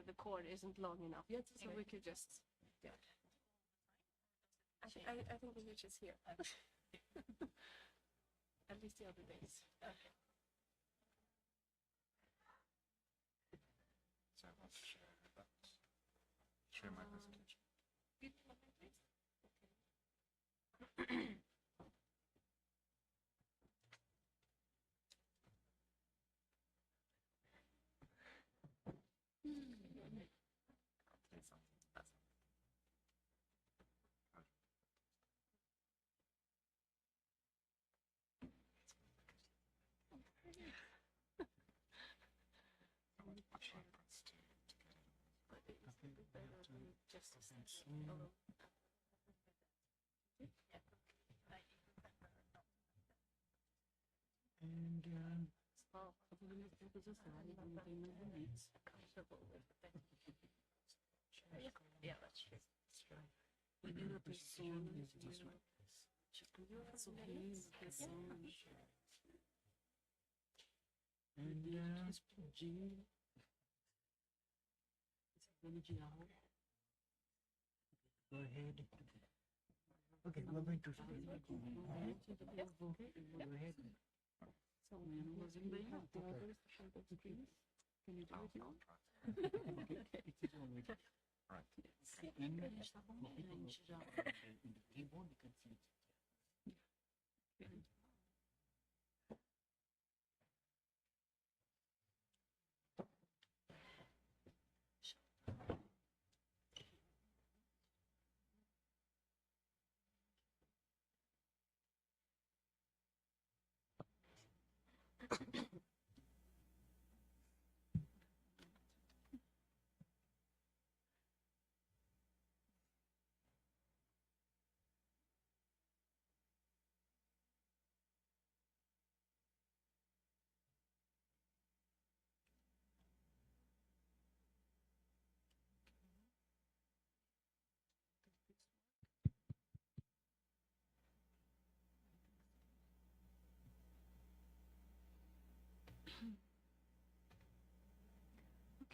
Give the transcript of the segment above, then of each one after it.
the cord isn't long enough yet, so we could just. Yeah. I think we just here. At least the other days. Okay. So I want to share that. Share my presentation. Please. Okay. Yeah, that's true. Go ahead. Okay, we're going to go ahead. So can you do it now? It is already Right. in the keyboard. You can see it.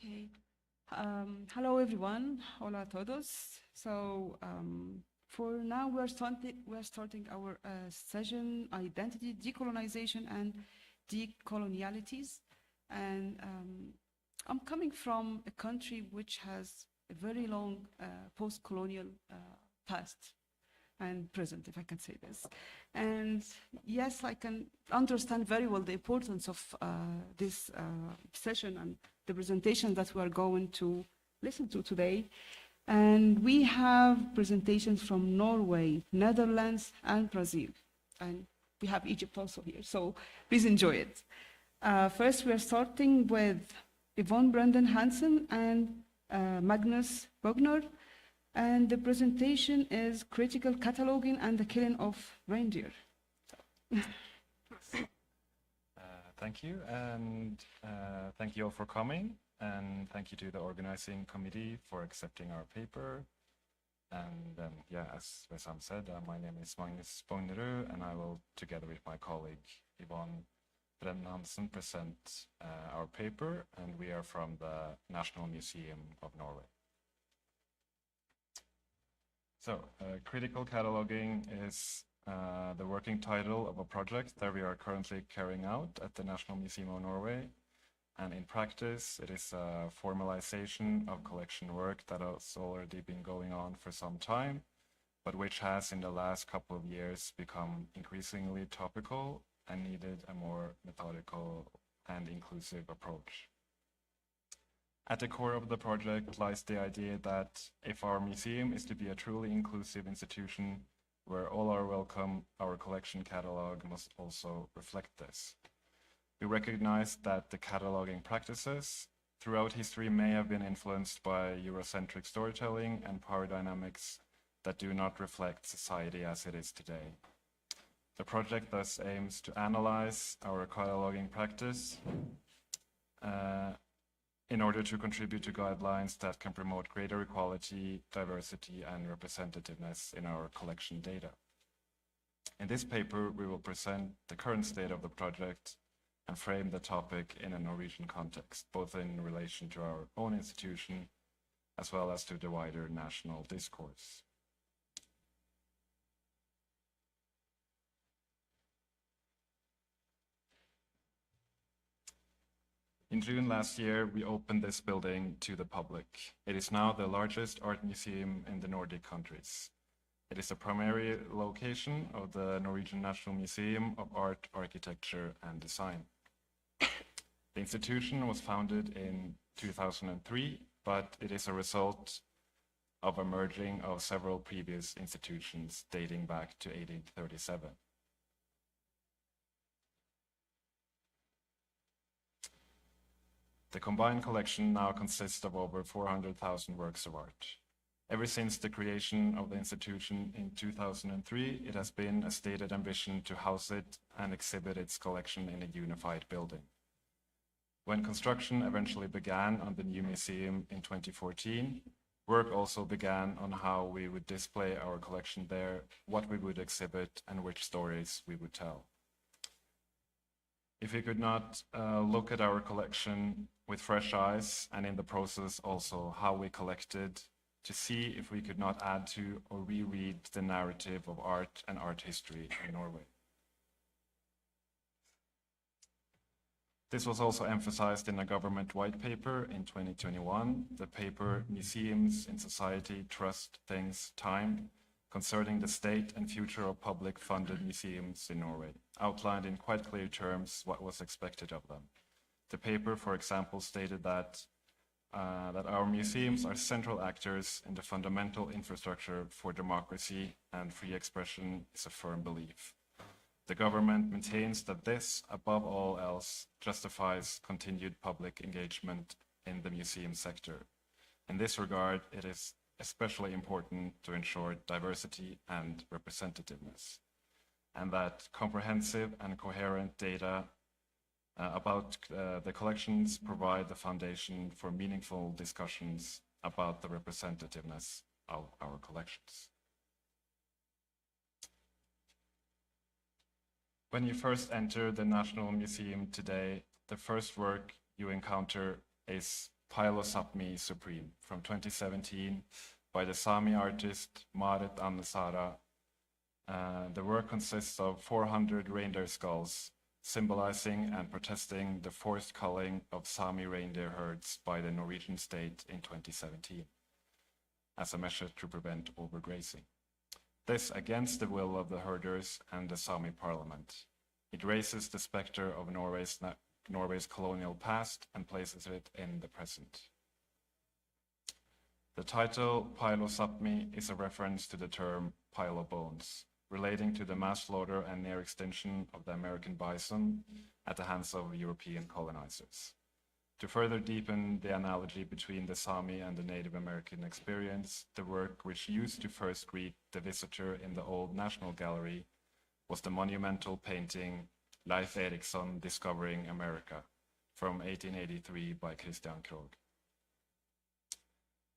Okay. Hello, everyone. Hola a todos. So for now, we're starting our session, Identity, Decolonization, and Decolonialities. And I'm coming from a country which has a very long post-colonial past and present, if I can say this. And yes, I can understand very well the importance of this session and the presentation that we are going to listen to today. And we have presentations from Norway, Netherlands, and Brazil. And we have Egypt also here, so please enjoy it. First, we are starting with Yvonne Brenden Hansen and Magnus BOGNERUD. And the presentation is Critical Cataloging and the Killing of Reindeer. Thank you, and thank you all for coming, and thank you to the organizing committee for accepting our paper. And yeah, as WESAM said, my name is Magnus BOGNERUD, and I will, together with my colleague Yvonne Brenden Hansen, present our paper, and we are from the National Museum of Norway. So, critical cataloging is the working title of a project that we are currently carrying out at the National Museum of Norway. And in practice, it is a formalization of collection work that has already been going on for some time, but which has in the last couple of years become increasingly topical and needed a more methodical and inclusive approach. At the core of the project lies the idea that if our museum is to be a truly inclusive institution where all are welcome, our collection catalog must also reflect this. We recognize that the cataloging practices throughout history may have been influenced by Eurocentric storytelling and power dynamics that do not reflect society as it is today. The project thus aims to analyze our cataloging practice in order to contribute to guidelines that can promote greater equality, diversity, and representativeness in our collection data. In this paper, we will present the current state of the project and frame the topic in a Norwegian context, both in relation to our own institution as well as to the wider national discourse. In June last year, we opened this building to the public. It is now the largest art museum in the Nordic countries. It is a primary location of the Norwegian National Museum of Art, Architecture and Design. The institution was founded in 2003, but it is a result of a merging of several previous institutions dating back to 1837. The combined collection now consists of over 400,000 works of art. Ever since the creation of the institution in 2003, it has been a stated ambition to house it and exhibit its collection in a unified building. When construction eventually began on the new museum in 2014, work also began on how we would display our collection there, what we would exhibit, and which stories we would tell. If we could not look at our collection with fresh eyes, and in the process also how we collected, to see if we could not add to or reread the narrative of art and art history in Norway. This was also emphasized in a government white paper in 2021, the paper Museums in Society, Trust, Things, Time, concerning the state and future of public funded museums in Norway, outlined in quite clear terms what was expected of them. The paper, for example, stated that our museums are central actors in the fundamental infrastructure for democracy, and free expression is a firm belief. The government maintains that this, above all else, justifies continued public engagement in the museum sector. In this regard, it is especially important to ensure diversity and representativeness, and that comprehensive and coherent data about the collections provide the foundation for meaningful discussions about the representativeness of our collections. When you first enter the National Museum today, the first work you encounter is Pilo Sapmi Supreme from 2017 by the Sami artist Marit Annesara. The work consists of 400 reindeer skulls, symbolizing and protesting the forced culling of Sami reindeer herds by the Norwegian state in 2017 as a measure to prevent overgrazing. This against the will of the herders and the Sami parliament. It raises the specter of Norway's colonial past and places it in the present. The title Pilo Sapmi is a reference to the term pile of bones, relating to the mass slaughter and near extinction of the American bison at the hands of European colonizers. To further deepen the analogy between the Sami and the Native American experience, the work which used to first greet the visitor in the Old National Gallery was the monumental painting Leif Eriksson Discovering America from 1883 by Christian Krogh.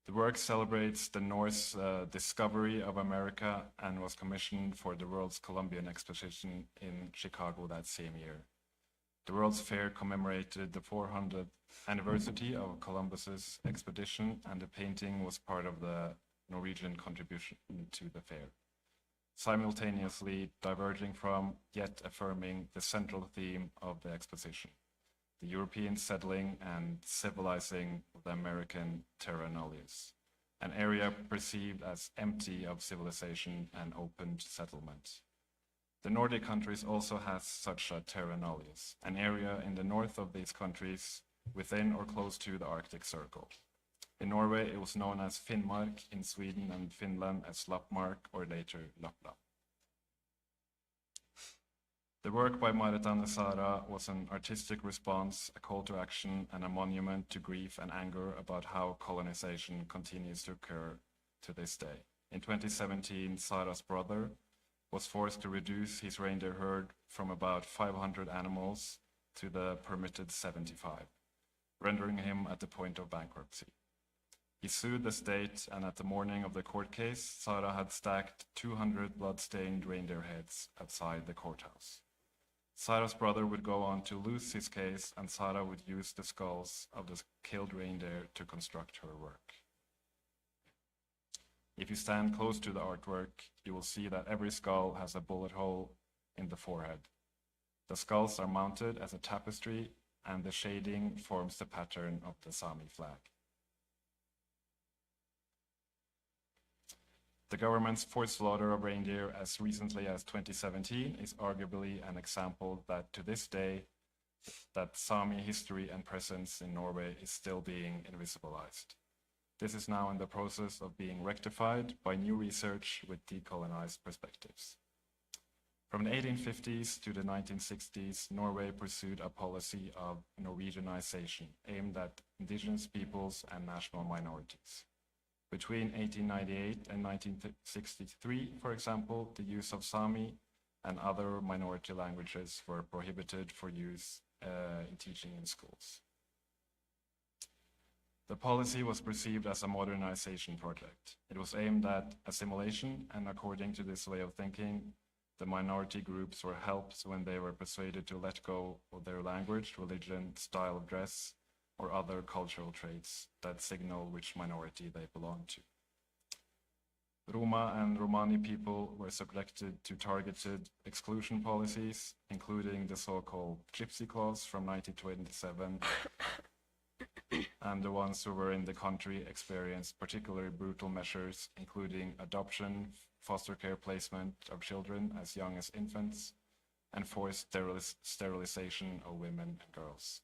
The work celebrates the Norse discovery of America and was commissioned for the World's Columbian Exposition in Chicago that same year. The World's Fair commemorated the 400th anniversary of Columbus's expedition, and the painting was part of the Norwegian contribution to the fair, simultaneously diverging from, yet affirming, the central theme of the exposition, the European settling and civilizing of the American terra nullius, an area perceived as empty of civilization and open to settlement. The Nordic countries also has such a terra nullius, an area in the north of these countries within or close to the Arctic Circle. In Norway, it was known as Finnmark, in Sweden and Finland as Lappmark, or later Lappland. The work by Marit Annesara was an artistic response, a call to action, and a monument to grief and anger about how colonization continues to occur to this day. In 2017, Sara's brother was forced to reduce his reindeer herd from about 500 animals to the permitted 75, rendering him at the point of bankruptcy. He sued the state, and at the morning of the court case, Sara had stacked 200 blood-stained reindeer heads outside the courthouse. Sara's brother would go on to lose his case, and Sara would use the skulls of the killed reindeer to construct her work. If you stand close to the artwork, you will see that every skull has a bullet hole in the forehead. The skulls are mounted as a tapestry, and the shading forms the pattern of the Sami flag. The government's forced slaughter of reindeer as recently as 2017 is arguably an example that to this day, that Sami history and presence in Norway is still being invisibilized. This is now in the process of being rectified by new research with decolonized perspectives. From the 1850s to the 1960s, Norway pursued a policy of Norwegianization aimed at indigenous peoples and national minorities. Between 1898 and 1963, for example, the use of Sami and other minority languages were prohibited for use in teaching in schools. The policy was perceived as a modernization project. It was aimed at assimilation, and according to this way of thinking, the minority groups were helped when they were persuaded to let go of their language, religion, style of dress, or other cultural traits that signal which minority they belong to. Roma and Romani people were subjected to targeted exclusion policies, including the so-called Gypsy Clause from 1927, and the ones who were in the country experienced particularly brutal measures, including adoption, foster care placement of children as young as infants, and forced sterilization of women and girls.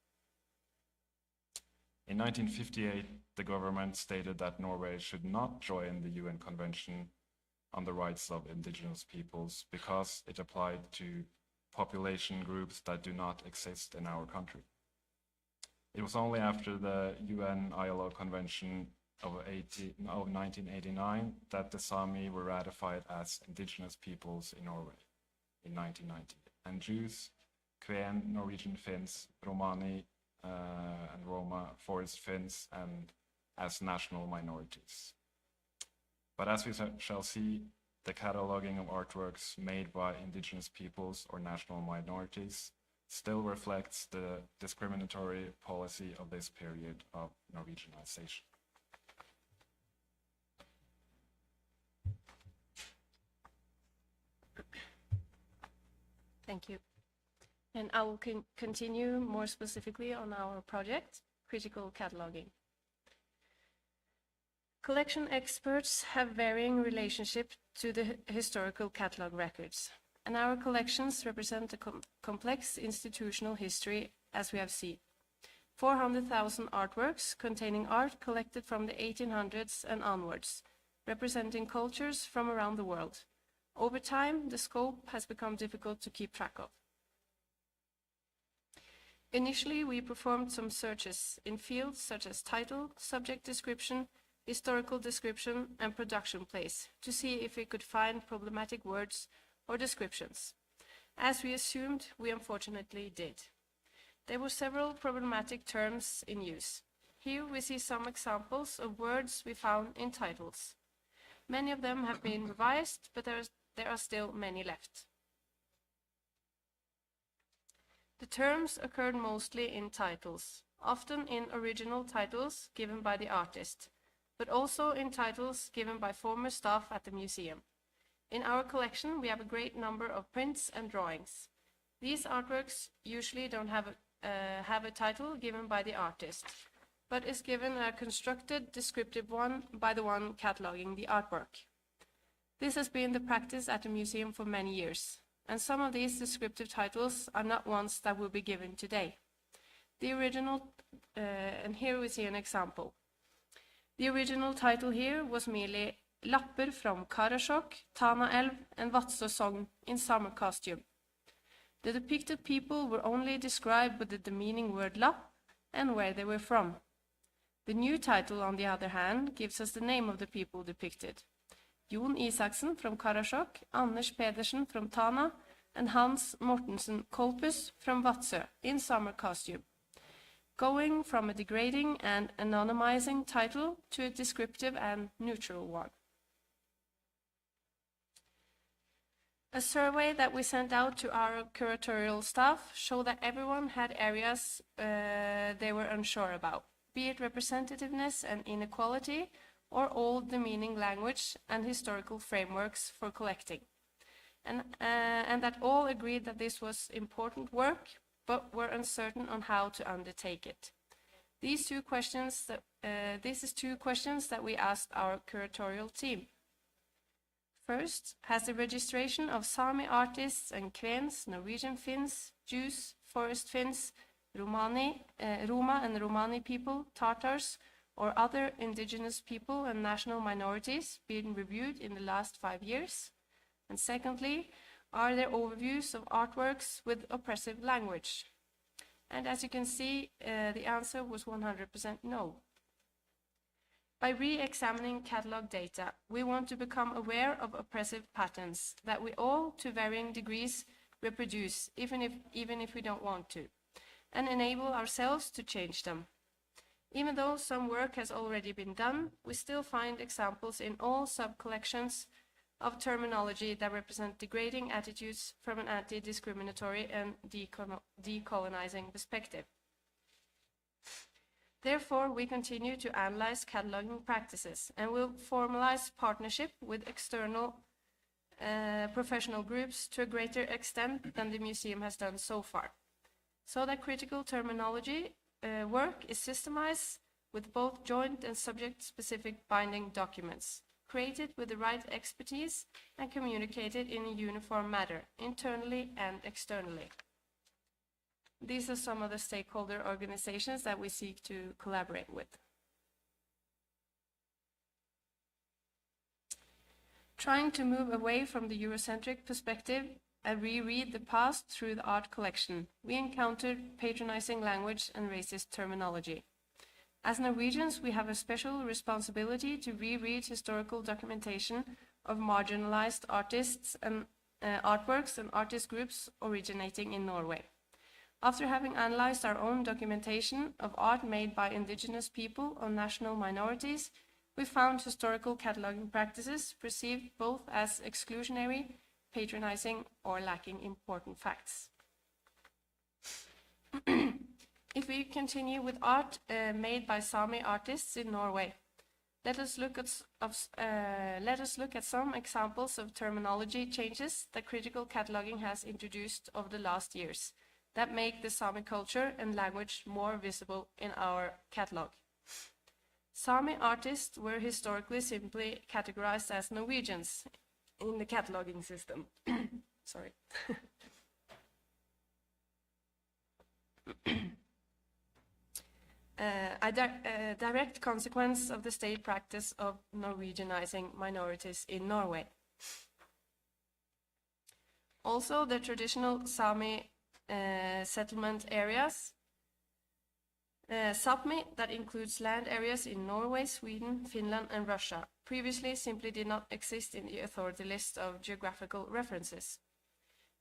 In 1958, the government stated that Norway should not join the UN Convention on the Rights of Indigenous Peoples because it applied to population groups that do not exist in our country. It was only after the UN ILO Convention of 1989 that the Sami were ratified as indigenous peoples in Norway in 1990, and Jews, Kven, Norwegian Finns, Romani, and Roma, Forest Finns, and as national minorities. But as we shall see, the cataloging of artworks made by indigenous peoples or national minorities still reflects the discriminatory policy of this period of Norwegianization. Thank you. And I will continue more specifically on our project, critical cataloging. Collection experts have varying relationship to the historical catalog records, and our collections represent a complex institutional history, as we have seen. 400,000 artworks containing art collected from the 1800s and onwards, representing cultures from around the world. Over time, the scope has become difficult to keep track of. Initially, we performed some searches in fields such as title, subject description, historical description, and production place to see if we could find problematic words or descriptions. As we assumed, we unfortunately did. There were several problematic terms in use. Here we see some examples of words we found in titles. Many of them have been revised, but there are still many left. The terms occurred mostly in titles, often in original titles given by the artist, but also in titles given by former staff at the museum. In our collection, we have a great number of prints and drawings. These artworks usually don't have a title given by the artist, but is given a constructed descriptive one by the one cataloging the artwork. This has been the practice at the museum for many years, and some of these descriptive titles are not ones that will be given today. The original, and here we see an example. The original title here was merely Lapper from Karasjok, Tana Elv, and Vadsø Sogn in summer costume. The depicted people were only described with the demeaning word lapp and where they were from. The new title, on the other hand, gives us the name of the people depicted. Jon Isaksen from Karasjok, Anders Pedersen from Tana, and Hans Mortensen Kolpus from Vadsø in summer costume, going from a degrading and anonymizing title to a descriptive and neutral one. A survey that we sent out to our curatorial staff showed that everyone had areas they were unsure about, be it representativeness and inequality, or old demeaning language and historical frameworks for collecting. And that all agreed that this was important work, but were uncertain on how to undertake it. This is two questions that we asked our curatorial team. First, has the registration of Sami artists and Kvenes, Norwegian Finns, Jews, Forest Finns, Roma and Romani people, Tatars, or other indigenous people and national minorities been reviewed in the last 5 years? And secondly, are there overviews of artworks with oppressive language? And as you can see, the answer was 100% no. By re-examining catalog data, we want to become aware of oppressive patterns that we all, to varying degrees, reproduce, even if we don't want to, and enable ourselves to change them. Even though some work has already been done, we still find examples in all sub-collections of terminology that represent degrading attitudes from an anti-discriminatory and decolonizing perspective. Therefore, we continue to analyze cataloging practices and will formalize partnership with external professional groups to a greater extent than the museum has done so far, so that critical terminology work is systemized with both joint and subject-specific binding documents, created with the right expertise and communicated in a uniform manner, internally and externally. These are some of the stakeholder organizations that we seek to collaborate with. Trying to move away from the Eurocentric perspective and reread the past through the art collection, we encountered patronizing language and racist terminology. As Norwegians, we have a special responsibility to reread historical documentation of marginalized artists and artworks and artist groups originating in Norway. After having analyzed our own documentation of art made by indigenous people or national minorities, we found historical cataloging practices perceived both as exclusionary, patronizing, or lacking important facts. If we continue with art made by Sami artists in Norway, let us look at some examples of terminology changes that critical cataloging has introduced over the last years that make the Sami culture and language more visible in our catalog. Sami artists were historically simply categorized as Norwegians in the cataloging system. Sorry. A direct consequence of the state practice of Norwegianizing minorities in Norway. Also, the traditional Sami settlement areas, Sápmi, that includes land areas in Norway, Sweden, Finland, and Russia, previously simply did not exist in the authority list of geographical references.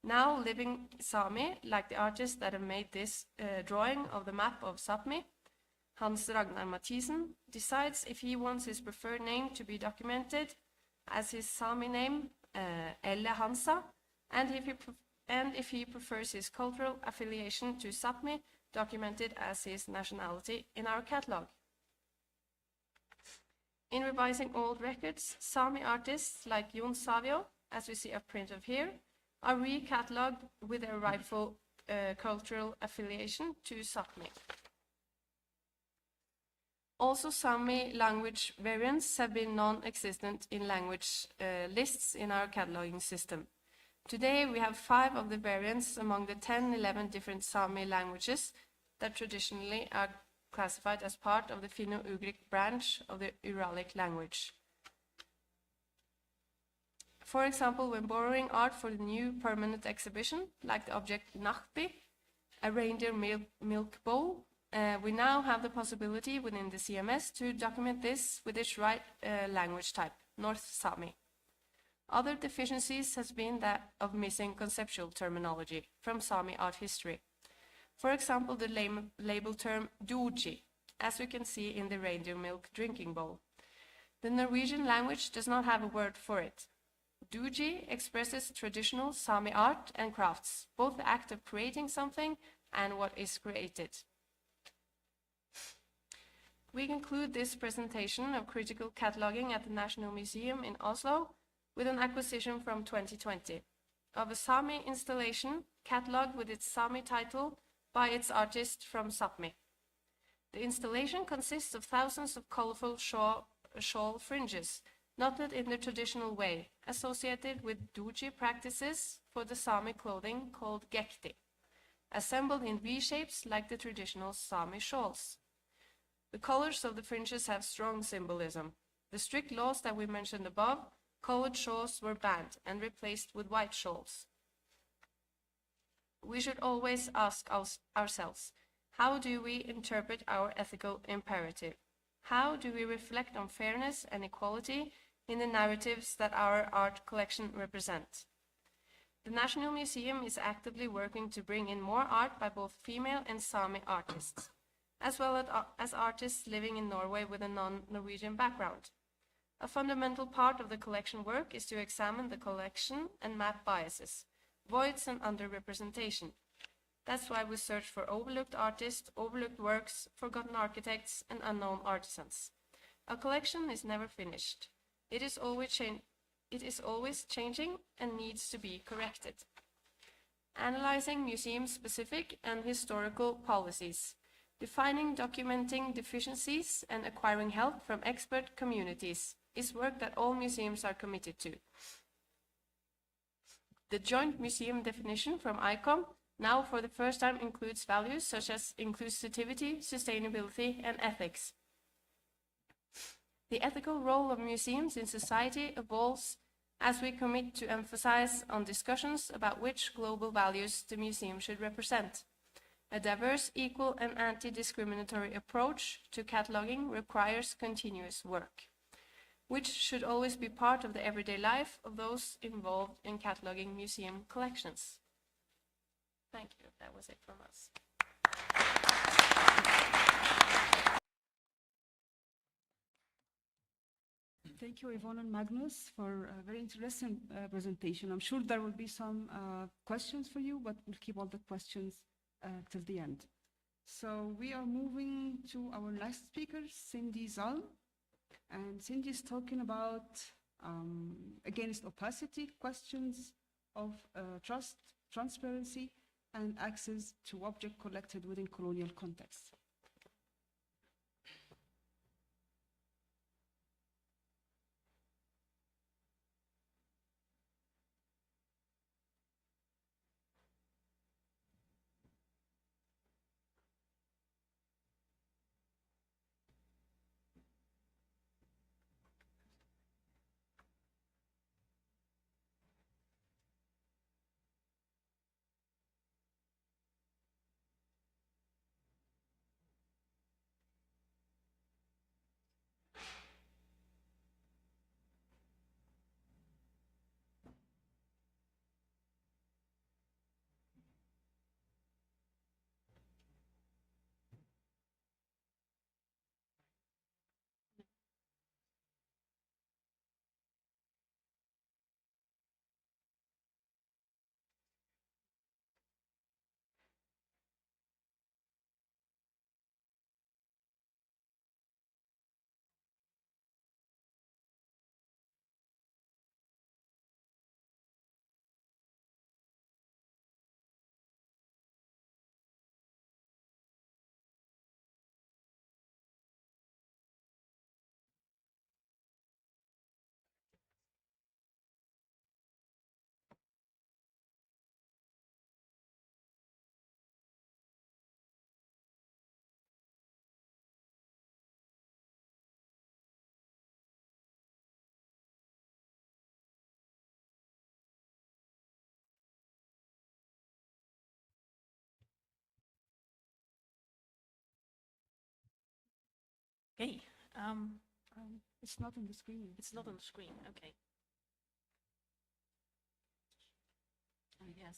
Now, living Sami, like the artist that have made this drawing of the map of Sápmi, Hans Ragnar Mathisen, decides if he wants his preferred name to be documented as his Sami name, Elle Hansa, and if he prefers his cultural affiliation to Sápmi, documented as his nationality in our catalog. In revising old records, Sami artists like Jon Savio, as we see a print of here, are re-catalogued with their rightful cultural affiliation to Sápmi. Also, Sami language variants have been non-existent in language lists in our cataloging system. Today, we have 5 of the variants among the 10-11 different Sami languages that traditionally are classified as part of the Finno-Ugric branch of the Uralic language. For example, when borrowing art for the new permanent exhibition, like the object Nachpi, a reindeer milk bowl, we now have the possibility within the CMS to document this with its right language type, North Sami. Other deficiencies has been that of missing conceptual terminology from Sami art history. For example, the label term Doji, as we can see in the reindeer milk drinking bowl. The Norwegian language does not have a word for it. Duji expresses traditional Sami art and crafts, both the act of creating something and what is created. We conclude this presentation of critical cataloging at the National Museum in Oslo with an acquisition from 2020 of a Sami installation catalogued with its Sami title by its artist from Sápmi. The installation consists of thousands of colorful shawl fringes, knotted in the traditional way, associated with Duji practices for the Sami clothing called gekti, assembled in V-shapes like the traditional Sami shawls. The colors of the fringes have strong symbolism. The strict laws that we mentioned above, colored shawls were banned and replaced with white shawls. We should always ask ourselves, how do we interpret our ethical imperative? How do we reflect on fairness and equality in the narratives that our art collection represent? The National Museum is actively working to bring in more art by both female and Sami artists, as well as artists living in Norway with a non-Norwegian background. A fundamental part of the collection work is to examine the collection and map biases, voids and underrepresentation. That's why we search for overlooked artists, overlooked works, forgotten architects, and unknown artisans. A collection is never finished. It is always changing and needs to be corrected. Analyzing museum-specific and historical policies, defining, documenting deficiencies, and acquiring help from expert communities is work that all museums are committed to. The joint museum definition from ICOM now for the first time includes values such as inclusivity, sustainability, and ethics. The ethical role of museums in society evolves as we commit to emphasize on discussions about which global values the museum should represent. A diverse, equal, and anti-discriminatory approach to cataloging requires continuous work, which should always be part of the everyday life of those involved in cataloging museum collections. Thank you. That was it from us. Thank you, Yvonne and Magnus, for a very interesting presentation. I'm sure there will be some questions for you, but we'll keep all the questions till the end. So we are moving to our next speaker, Cindy Zalm. And Cindy is talking about, against opacity, questions of trust, transparency, and access to objects collected within colonial contexts. Okay. It's not on the screen. It's not on the screen. Okay. Yes.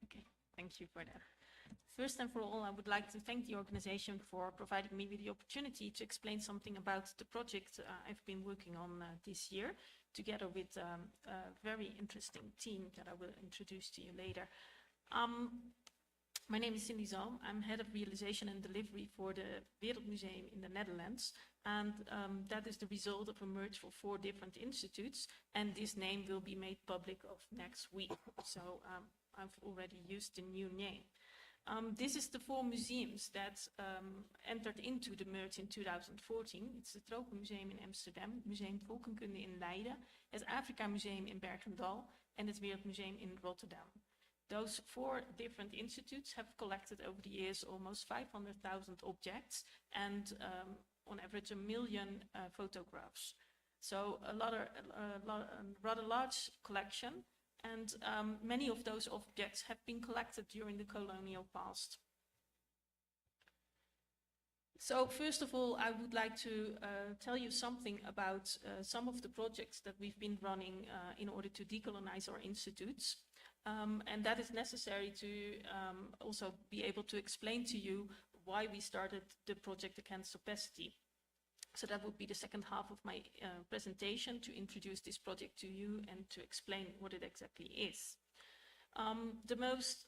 Okay. Thank you for that. First and for all, I would like to thank the organization for providing me with the opportunity to explain something about the project I've been working on this year, together with a very interesting team that I will introduce to you later. My name is Cindy Zalm. I'm head of realization and delivery for the Wereldmuseum in the Netherlands. And that is the result of a merge for 4 different institutes. And this name will be made public of next week. So I've already used the new name. This is the 4 museums that entered into the merge in 2014. It's the Tropenmuseum in Amsterdam, Museum Volkenkunde in Leiden, het Afrika Museum in Bergendal, and het Wereldmuseum in Rotterdam. Those 4 different institutes have collected over the years almost 500,000 objects and on average 1 million photographs. So a rather large collection, and many of those objects have been collected during the colonial past. So first of all, I would like to tell you something about some of the projects that we've been running in order to decolonize our institutes. And that is necessary to also be able to explain to you why we started the project Against Opacity. So that would be the second half of my presentation, to introduce this project to you and to explain what it exactly is. The most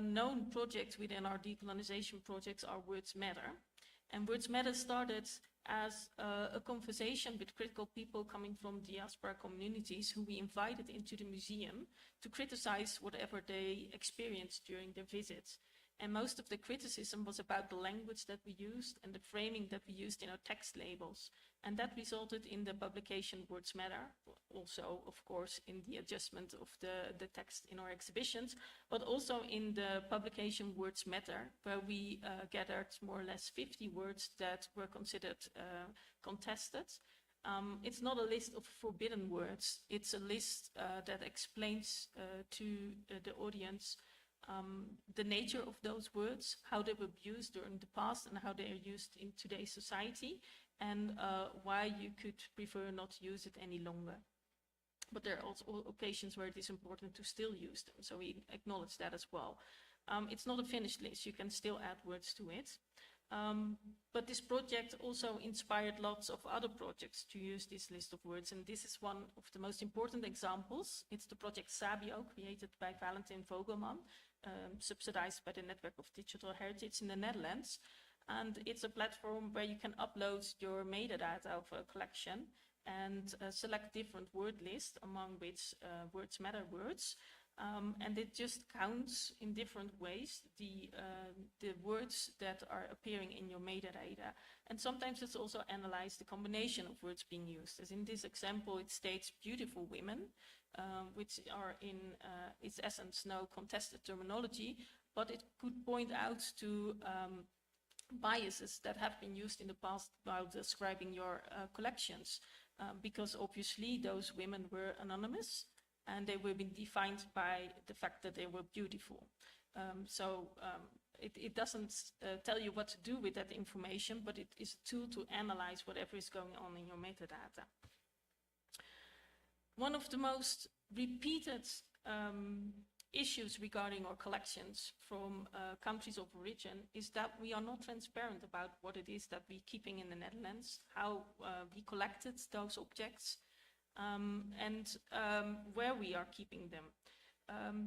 known projects within our decolonization projects are Words Matter. And Words Matter started as a conversation with critical people coming from diaspora communities who we invited into the museum to criticize whatever they experienced during their visits. And most of the criticism was about the language that we used and the framing that we used in our text labels. And that resulted in the publication Words Matter, also, of course, in the adjustment of the text in our exhibitions, but also in the publication Words Matter, where we gathered more or less 50 words that were considered contested. It's not a list of forbidden words, it's a list that explains to the audience the nature of those words, how they were used during the past and how they are used in today's society, and why you could prefer not to use it any longer. But there are also occasions where it is important to still use them, so we acknowledge that as well. It's not a finished list, you can still add words to it. But this project also inspired lots of other projects to use this list of words, and this is one of the most important examples. It's the project SABIO, created by Valentin Vogelman, subsidized by the Network of Digital Heritage in the Netherlands. And it's a platform where you can upload your metadata of a collection and select different word lists, among which Words Matter words. And it just counts in different ways the words that are appearing in your metadata. And sometimes it's also analyzed the combination of words being used. As in this example, it states beautiful women, which are in its essence no contested terminology, but it could point out to biases that have been used in the past while describing your collections, because obviously those women were anonymous, and they were being defined by the fact that they were beautiful. It doesn't tell you what to do with that information, but it is a tool to analyze whatever is going on in your metadata. One of the most repeated issues regarding our collections from countries of origin is that we are not transparent about what it is that we're keeping in the Netherlands, how we collected those objects, and where we are keeping them.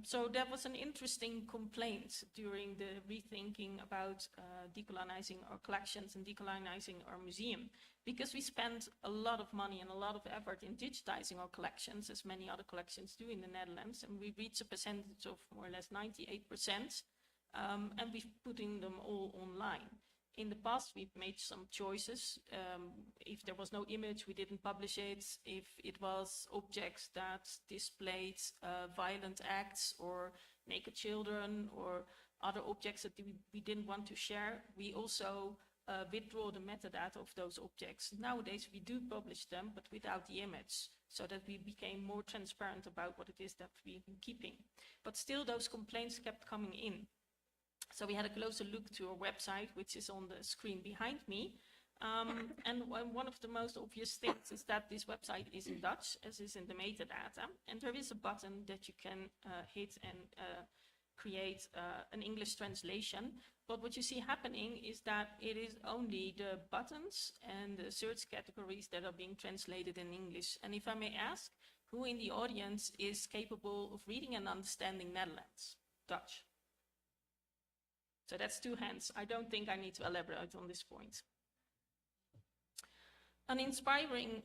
So there was an interesting complaint during the rethinking about decolonizing our collections and decolonizing our museum, because we spent a lot of money and a lot of effort in digitizing our collections, as many other collections do in the Netherlands, and we reached a percentage of more or less 98%, and we're putting them all online. In the past, we've made some choices. If there was no image, we didn't publish it. If it was objects that displayed violent acts or naked children or other objects that we didn't want to share, we also withdraw the metadata of those objects. Nowadays, we do publish them, but without the image, so that we became more transparent about what it is that we've been keeping. But still, those complaints kept coming in. So we had a closer look to our website, which is on the screen behind me. And one of the most obvious things is that this website is in Dutch, as is in the metadata. And there is a button that you can hit and create an English translation. But what you see happening is that it is only the buttons and the search categories that are being translated in English. And if I may ask, who in the audience is capable of reading and understanding Netherlands, Dutch? So that's 2 hands. I don't think I need to elaborate on this point. An inspiring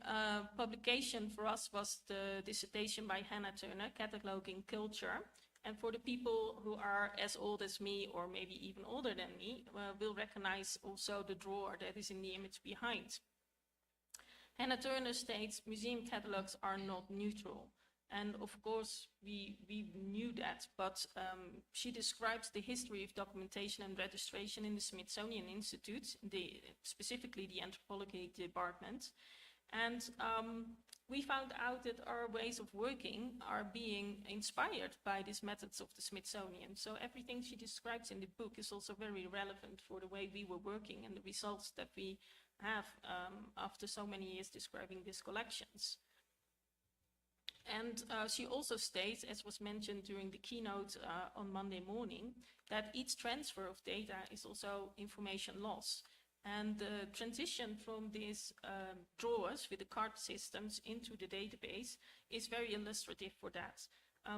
publication for us was the dissertation by Hannah Turner, Cataloguing Culture. And for the people who are as old as me, or maybe even older than me, will recognize also the drawer that is in the image behind. Hannah Turner states museum catalogs are not neutral. And of course, we knew that, but she describes the history of documentation and registration in the Smithsonian Institute, specifically the anthropology department. And we found out that our ways of working are being inspired by these methods of the Smithsonian. So everything she describes in the book is also very relevant for the way we were working and the results that we have after so many years describing these collections. And she also states, as was mentioned during the keynote on Monday morning, that each transfer of data is also information loss. And the transition from these drawers with the card systems into the database is very illustrative for that.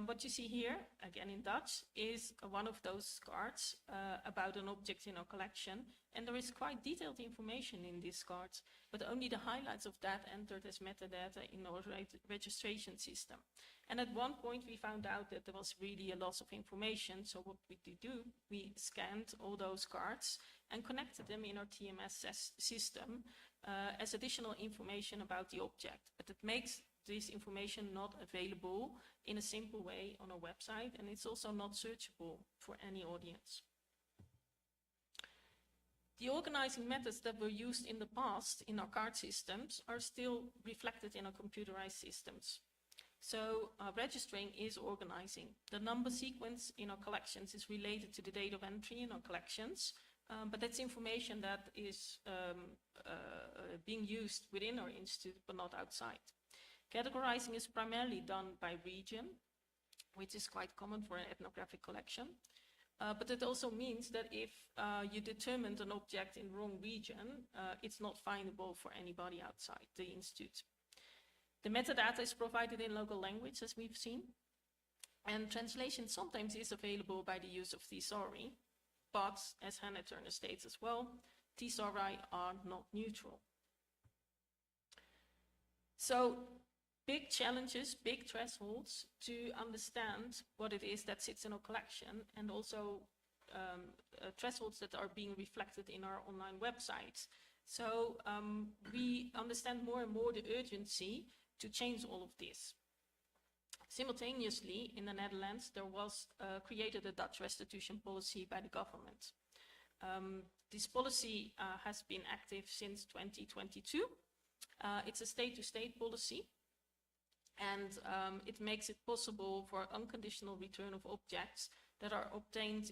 What you see here, again in Dutch, is one of those cards about an object in our collection. And there is quite detailed information in these cards, but only the highlights of that entered as metadata in our registration system. And at one point we found out that there was really a loss of information. So what we do, we scanned all those cards and connected them in our TMS system as additional information about the object. But it makes this information not available in a simple way on our website, and it's also not searchable for any audience. The organizing methods that were used in the past in our card systems are still reflected in our computerized systems. So registering is organizing. The number sequence in our collections is related to the date of entry in our collections, but that's information that is being used within our institute, but not outside. Categorizing is primarily done by region, which is quite common for an ethnographic collection. But it also means that if you determined an object in the wrong region, it's not findable for anybody outside the institute. The metadata is provided in local language, as we've seen. And translation sometimes is available by the use of thesauri, but as Hannah Turner states as well, thesauri are not neutral. So big challenges, big thresholds to understand what it is that sits in our collection, and also thresholds that are being reflected in our online websites. So we understand more and more the urgency to change all of this. Simultaneously, in the Netherlands, there was created a Dutch restitution policy by the government. This policy has been active since 2022. It's a state-to-state policy, and it makes it possible for unconditional return of objects that are obtained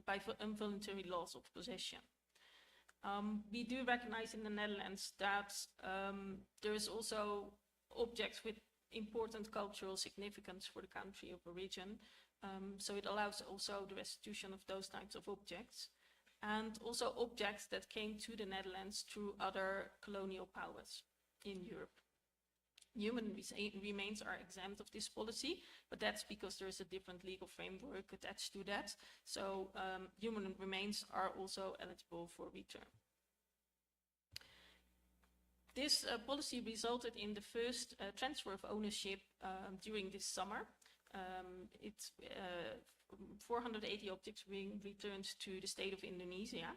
by involuntary loss of possession. We do recognize in the Netherlands that there is also objects with important cultural significance for the country of origin. So it allows also the restitution of those types of objects, and also objects that came to the Netherlands through other colonial powers in Europe. Human remains are exempt of this policy, but that's because there is a different legal framework attached to that. So human remains are also eligible for return. This policy resulted in the first transfer of ownership during this summer. It's 480 objects being returned to the state of Indonesia.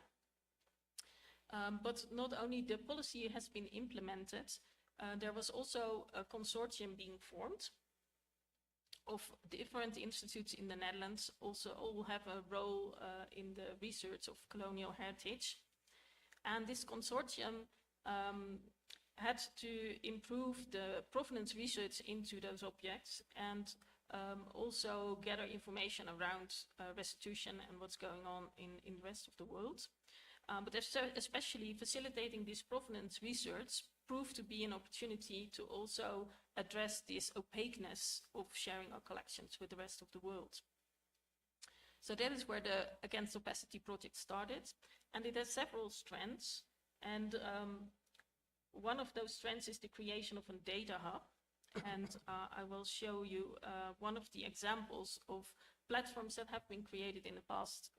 But not only the policy has been implemented, there was also a consortium being formed of different institutes in the Netherlands, also all have a role in the research of colonial heritage. And this consortium had to improve the provenance research into those objects, and also gather information around restitution and what's going on in the rest of the world. But especially facilitating this provenance research proved to be an opportunity to also address this opaqueness of sharing our collections with the rest of the world. So that is where the Against Opacity project started, and it has several strands. And one of those strands is the creation of a data hub. And I will show you one of the examples of platforms that have been created in the past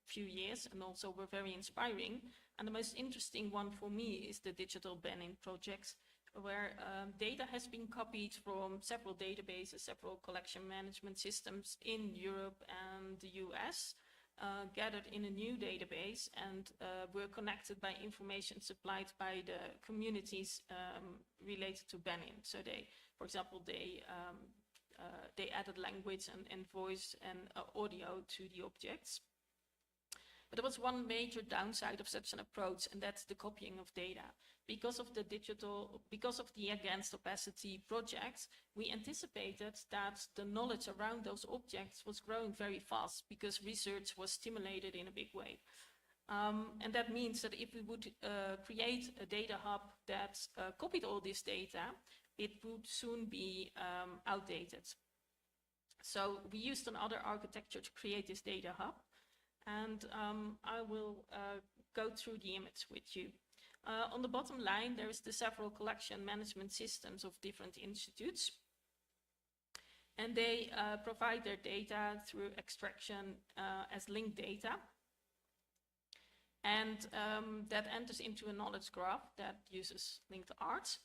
few years and also were very inspiring. And the most interesting one for me is the digital BENEDIKTE project, where data has been copied from several databases, several collection management systems in Europe and the US, gathered in a new database, and were connected by information supplied by the communities related to BENEDIKTE. So they, for example, they added language and voice and audio to the objects. But there was one major downside of such an approach, and that's the copying of data. Because of the Against Opacity projects, we anticipated that the knowledge around those objects was growing very fast because research was stimulated in a big way. And that means that if we would create a data hub that copied all this data, it would soon be outdated. So we used another architecture to create this data hub. And I will go through the image with you. On the bottom line, there is the several collection management systems of different institutes. And they provide their data through extraction as linked data. And that enters into a knowledge graph that uses linked art.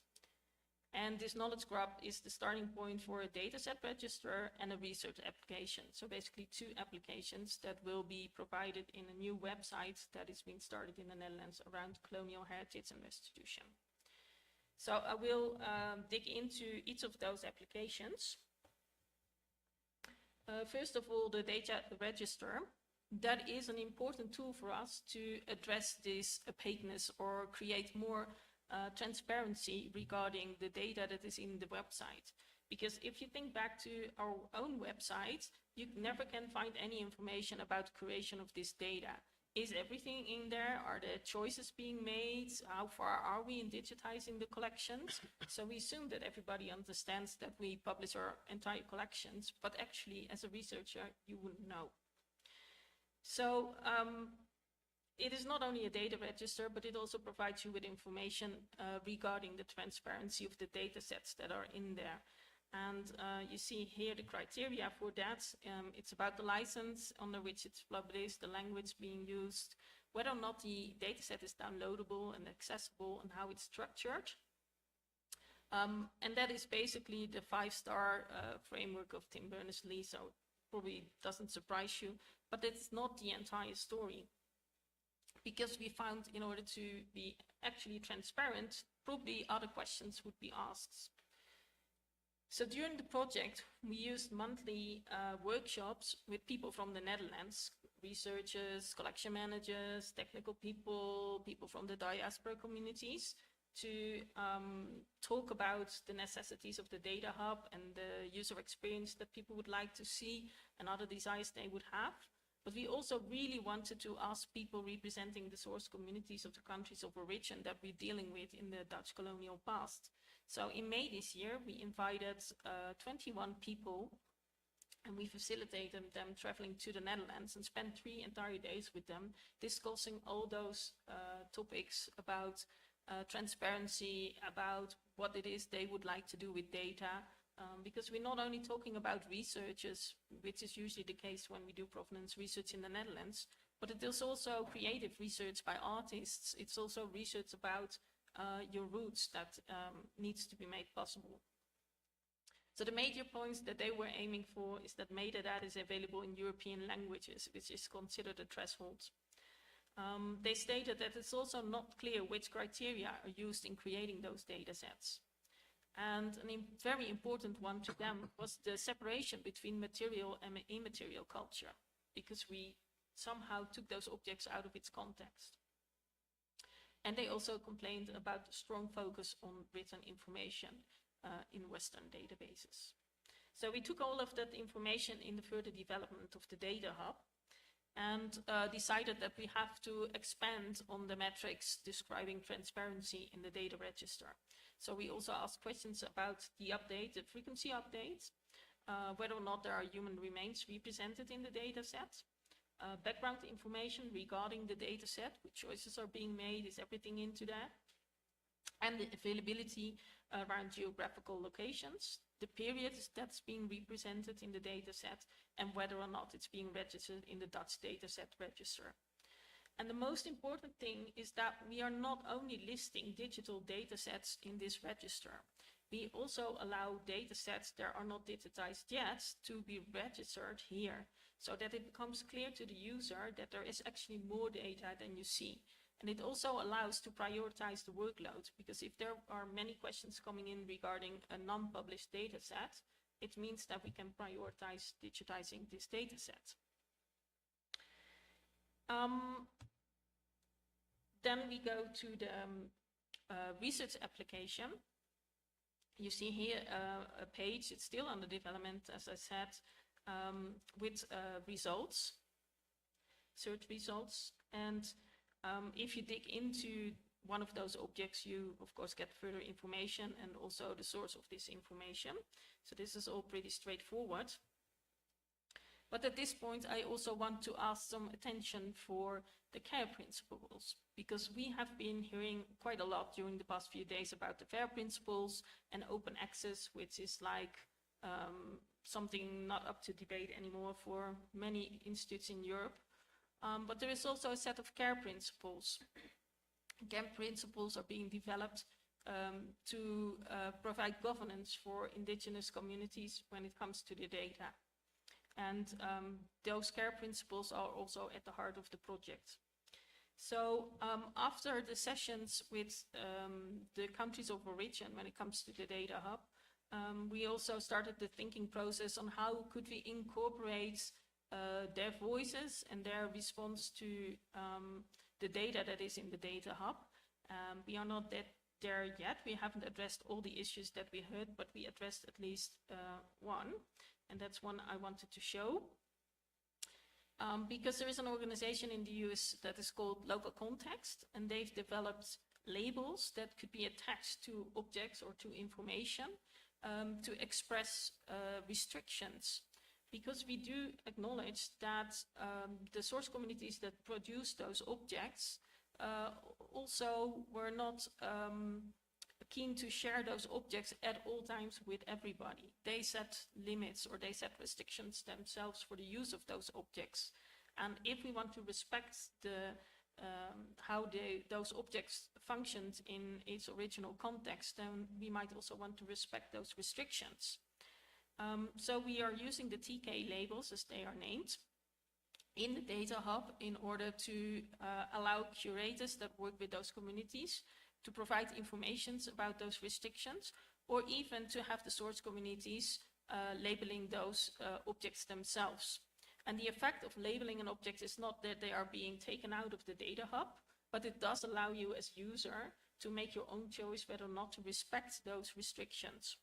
And this knowledge graph is the starting point for a dataset register and a research application. So basically 2 applications that will be provided in a new website that is being started in the Netherlands around colonial heritage and restitution. So I will dig into each of those applications. First of all, the data register. That is an important tool for us to address this opaqueness or create more transparency regarding the data that is in the website. Because if you think back to our own website, you never can find any information about creation of this data. Is everything in there? Are the choices being made? How far are we in digitizing the collections? So we assume that everybody understands that we publish our entire collections, but actually as a researcher, you wouldn't know. So it is not only a data register, but it also provides you with information regarding the transparency of the data sets that are in there. And you see here the criteria for that. It's about the license under which it's published, the language being used, whether or not the data set is downloadable and accessible, and how it's structured. And that is basically the 5-star framework of Tim Berners-Lee, so probably doesn't surprise you, but it's not the entire story. Because we found in order to be actually transparent, probably other questions would be asked. So during the project, we used monthly workshops with people from the Netherlands, researchers, collection managers, technical people, people from the diaspora communities, to talk about the necessities of the data hub and the user experience that people would like to see and other desires they would have. But we also really wanted to ask people representing the source communities of the countries of origin that we're dealing with in the Dutch colonial past. So in May this year, we invited 21 people, and we facilitated them traveling to the Netherlands and spent 3 entire days with them, discussing all those topics about transparency, about what it is they would like to do with data. Because we're not only talking about researchers, which is usually the case when we do provenance research in the Netherlands, but it is also creative research by artists. It's also research about your roots that needs to be made possible. So the major points that they were aiming for is that metadata is available in European languages, which is considered a threshold. They stated that it's also not clear which criteria are used in creating those data sets. And a very important one to them was the separation between material and immaterial culture, because we somehow took those objects out of its context. And they also complained about the strong focus on written information in Western databases. So we took all of that information in the further development of the data hub and decided that we have to expand on the metrics describing transparency in the data register. So we also asked questions about the update, the frequency updates, whether or not there are human remains represented in the data set, background information regarding the data set, what choices are being made, is everything into that, and the availability around geographical locations, the period that's being represented in the data set, and whether or not it's being registered in the Dutch data set register. And the most important thing is that we are not only listing digital data sets in this register, we also allow data sets that are not digitized yet to be registered here, so that it becomes clear to the user that there is actually more data than you see. And it also allows to prioritize the workload, because if there are many questions coming in regarding a non-published data set, it means that we can prioritize digitizing this data set. Then we go to the research application. You see here a page, it's still under development, as I said, with results, search results. And if you dig into one of those objects, you of course get further information and also the source of this information. So this is all pretty straightforward. But at this point, I also want to ask some attention for the CARE principles, because we have been hearing quite a lot during the past few days about the FAIR principles and open access, which is like something not up to debate anymore for many institutes in Europe. But there is also a set of CARE principles. CARE principles are being developed to provide governance for indigenous communities when it comes to the data. And those CARE principles are also at the heart of the project. So after the sessions with the countries of origin when it comes to the data hub, we also started the thinking process on how could we incorporate their voices and their response to the data that is in the data hub. We are not there yet. We haven't addressed all the issues that we heard, but we addressed at least one. And that's one I wanted to show. Because there is an organization in the US that is called Local Context, and they've developed labels that could be attached to objects or to information to express restrictions. Because we do acknowledge that the source communities that produce those objects also were not keen to share those objects at all times with everybody. They set limits or they set restrictions themselves for the use of those objects. And if we want to respect the how those objects functioned in its original context, then we might also want to respect those restrictions. So we are using the TK labels, as they are named, in the data hub in order to allow curators that work with those communities to provide information about those restrictions, or even to have the source communities labeling those objects themselves. And the effect of labeling an object is not that they are being taken out of the data hub, but it does allow you as user to make your own choice whether or not to respect those restrictions.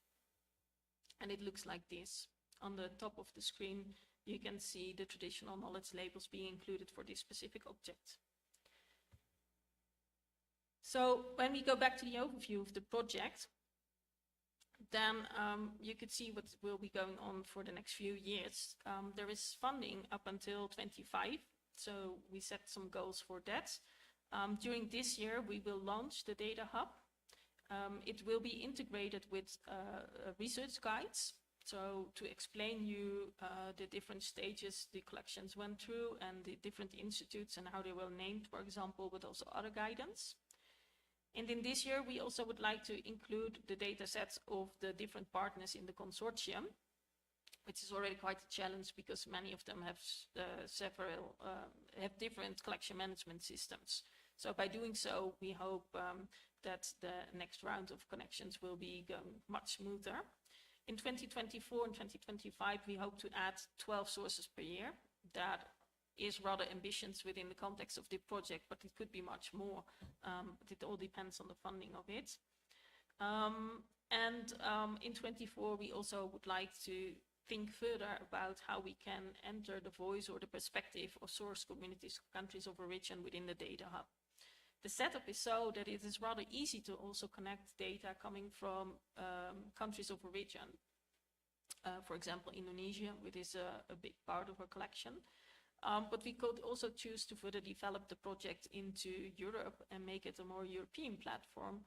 And it looks like this. On the top of the screen, you can see the traditional knowledge labels being included for this specific object. So when we go back to the overview of the project, then you could see what will be going on for the next few years. There is funding up until 25, so we set some goals for that. During this year, we will launch the data hub. It will be integrated with research guides, so to explain you the different stages the collections went through and the different institutes and how they were named, for example, but also other guidance. And in this year, we also would like to include the data sets of the different partners in the consortium, which is already quite a challenge because many of them have have different collection management systems. So by doing so, we hope that the next round of connections will be going much smoother. In 2024 and 2025, we hope to add 12 sources per year. That is rather ambitious within the context of the project, but it could be much more. But it all depends on the funding of it. In 24, we also would like to think further about how we can enter the voice or the perspective of source communities, countries of origin within the data hub. The setup is so that it is rather easy to also connect data coming from countries of origin. For example, Indonesia, which is a big part of our collection. But we could also choose to further develop the project into Europe and make it a more European platform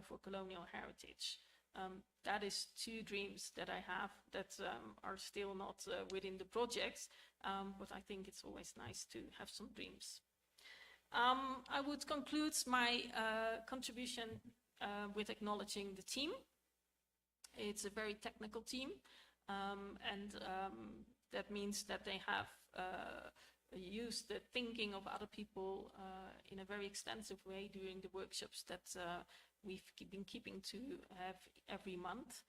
for colonial heritage. That is two dreams that I have that are still not within the projects, but I think it's always nice to have some dreams. I would conclude my contribution with acknowledging the team. It's a very technical team, and that means that they have used the thinking of other people in a very extensive way during the workshops that we've been keeping to have every month.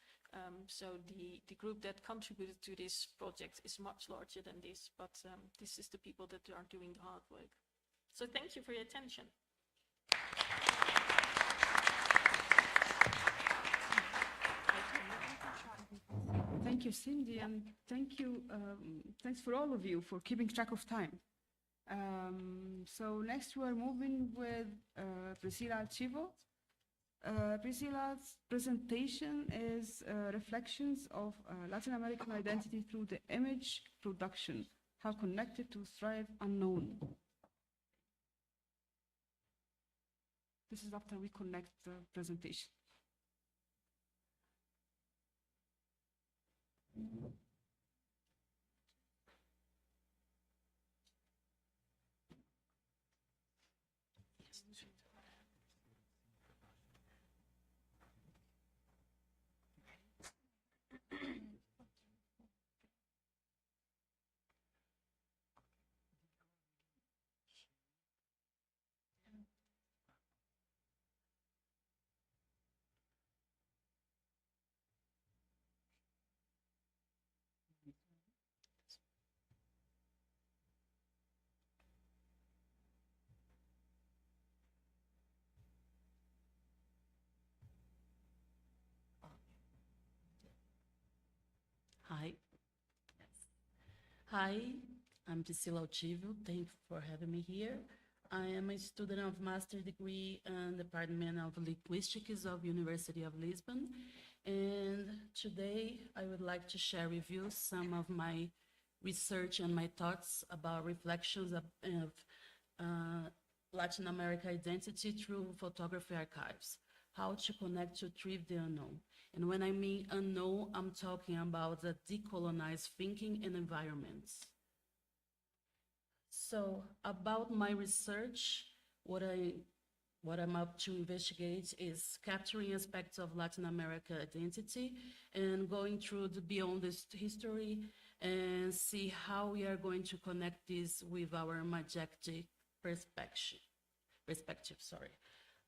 So the group that contributed to this project is much larger than this, but this is the people that are doing the hard work. So thank you for your attention. Thank you, Cindy, and thanks for all of you for keeping track of time. So next we're moving with Priscilla Archivo. Priscilla's presentation is Reflections of Latin American Identity through the Image Production, How Connected to Thrive Unknown. This is after we connect the presentation. Hi. Hi, I'm Priscilla Archivo. Thank you for having me here. I am a student of master's degree in the Department of Linguistics of University of Lisbon. And today I would like to share with you some of my research and my thoughts about reflections of Latin American identity through photography archives, how to connect to thrive the unknown. And when I mean unknown, I'm talking about the decolonized thinking and environments. So about my research, what I'm up to investigate is capturing aspects of Latin American identity and going through beyond this history and see how we are going to connect this with our majestic perspective.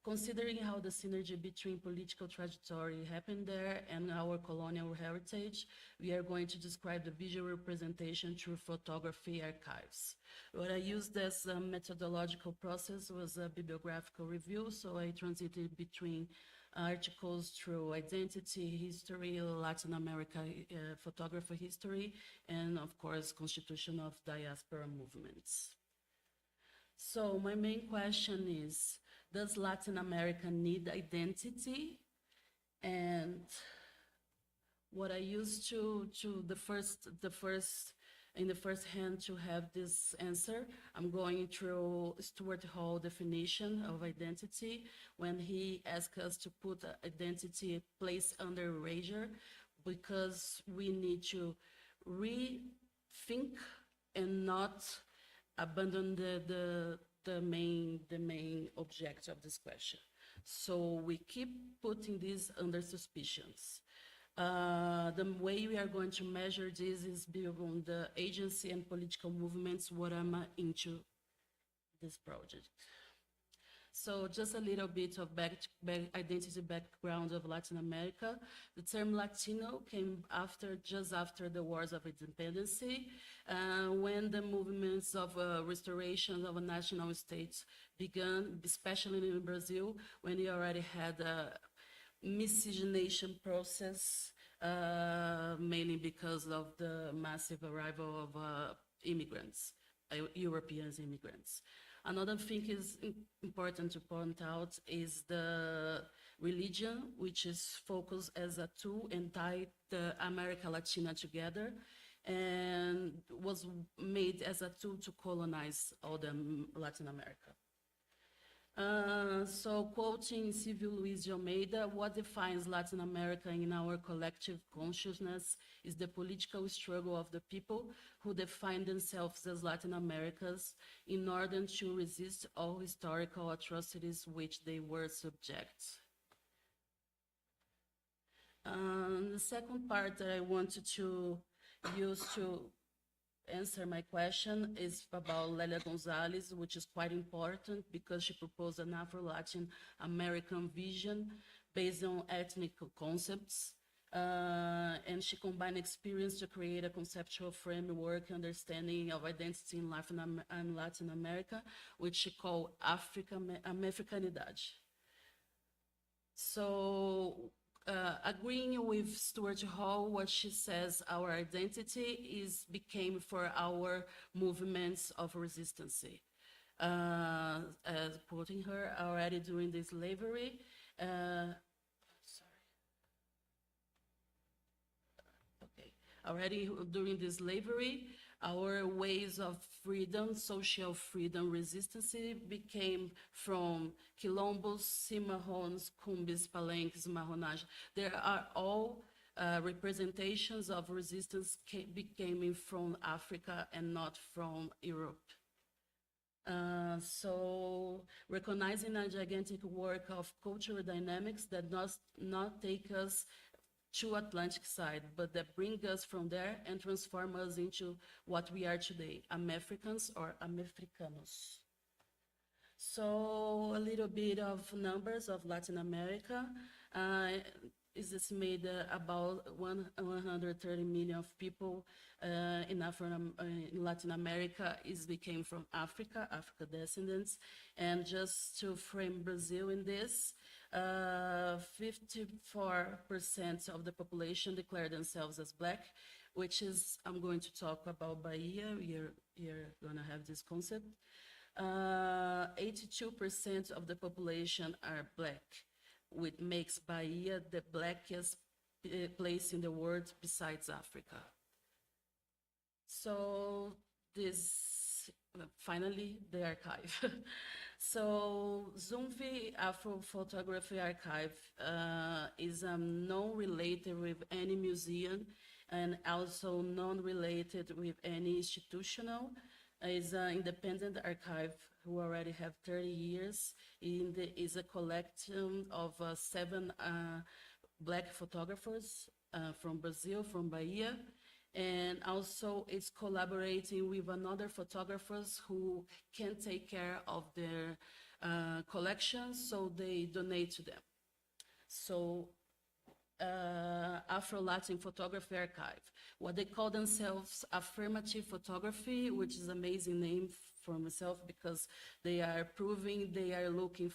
Considering how the synergy between political trajectory happened there and our colonial heritage, we are going to describe the visual representation through photography archives. What I used as a methodological process was a bibliographical review, so I transited between articles through identity, history, Latin America photography history, and of course, constitution of diaspora movements. So my main question is, does Latin America need identity? And what I used in the first hand to have this answer, I'm going through Stuart Hall's definition of identity when he asked us to put identity placed under erasure because we need to rethink and not abandon the main object of this question. So we keep putting this under suspicions. The way we are going to measure this is beyond the agency and political movements, what I'm into this project. So just a little bit of identity background of Latin America. The term Latino came just after the wars of independence, when the movements of restoration of a national state began, especially in Brazil, when we already had a miscegenation process, mainly because of the massive arrival of immigrants, European immigrants. Another thing is important to point out is the religion, which is focused as a tool and tied the America Latina together. and was made as a tool to colonize all the Latin America. So quoting Silvio Luis de Almeida, what defines Latin America in our collective consciousness is the political struggle of the people who define themselves as Latin Americans in order to resist all historical atrocities which they were subject. The second part that I wanted to use to answer my question is about Lélia Gonzalez, which is quite important because she proposed an Afro-Latin American vision based on ethnic concepts. And she combined experience to create a conceptual framework understanding of identity in Latin America, which she called Africanidade. So agreeing with Stuart Hall, what she says, our identity became for our movements of resistance. As quoting her, already during the slavery, already during the slavery, our ways of freedom, social freedom, resistance became from quilombos, cimarrons, cumbis, palenques, marronage. There are all representations of resistance becoming from Africa and not from Europe. So recognizing a gigantic work of cultural dynamics that does not take us to Atlantic side, but that bring us from there and transform us into what we are today, Amafricans or Amafricanos. So a little bit of numbers of Latin America. Is estimated about 130 million of people in Latin America became from Africa descendants. And just to frame Brazil in this, 54% of the population declare themselves as Black, which is, I'm going to talk about Bahia, you're gonna have this concept. 82% of the population are Black, which makes Bahia the blackest place in the world besides Africa. So this, finally, the archive. So Zumbi Afro Photography Archive is non-related with any museum and also non-related with any institutional. It's an independent archive who already have 30 years. Is a collection of 7 Black photographers from Brazil, from Bahia. And also it's collaborating with another photographers who can take care of their collections, so they donate to them. So Afro-Latin Photography Archive, what they call themselves affirmative photography, which is an amazing name for myself because they are proving they are looking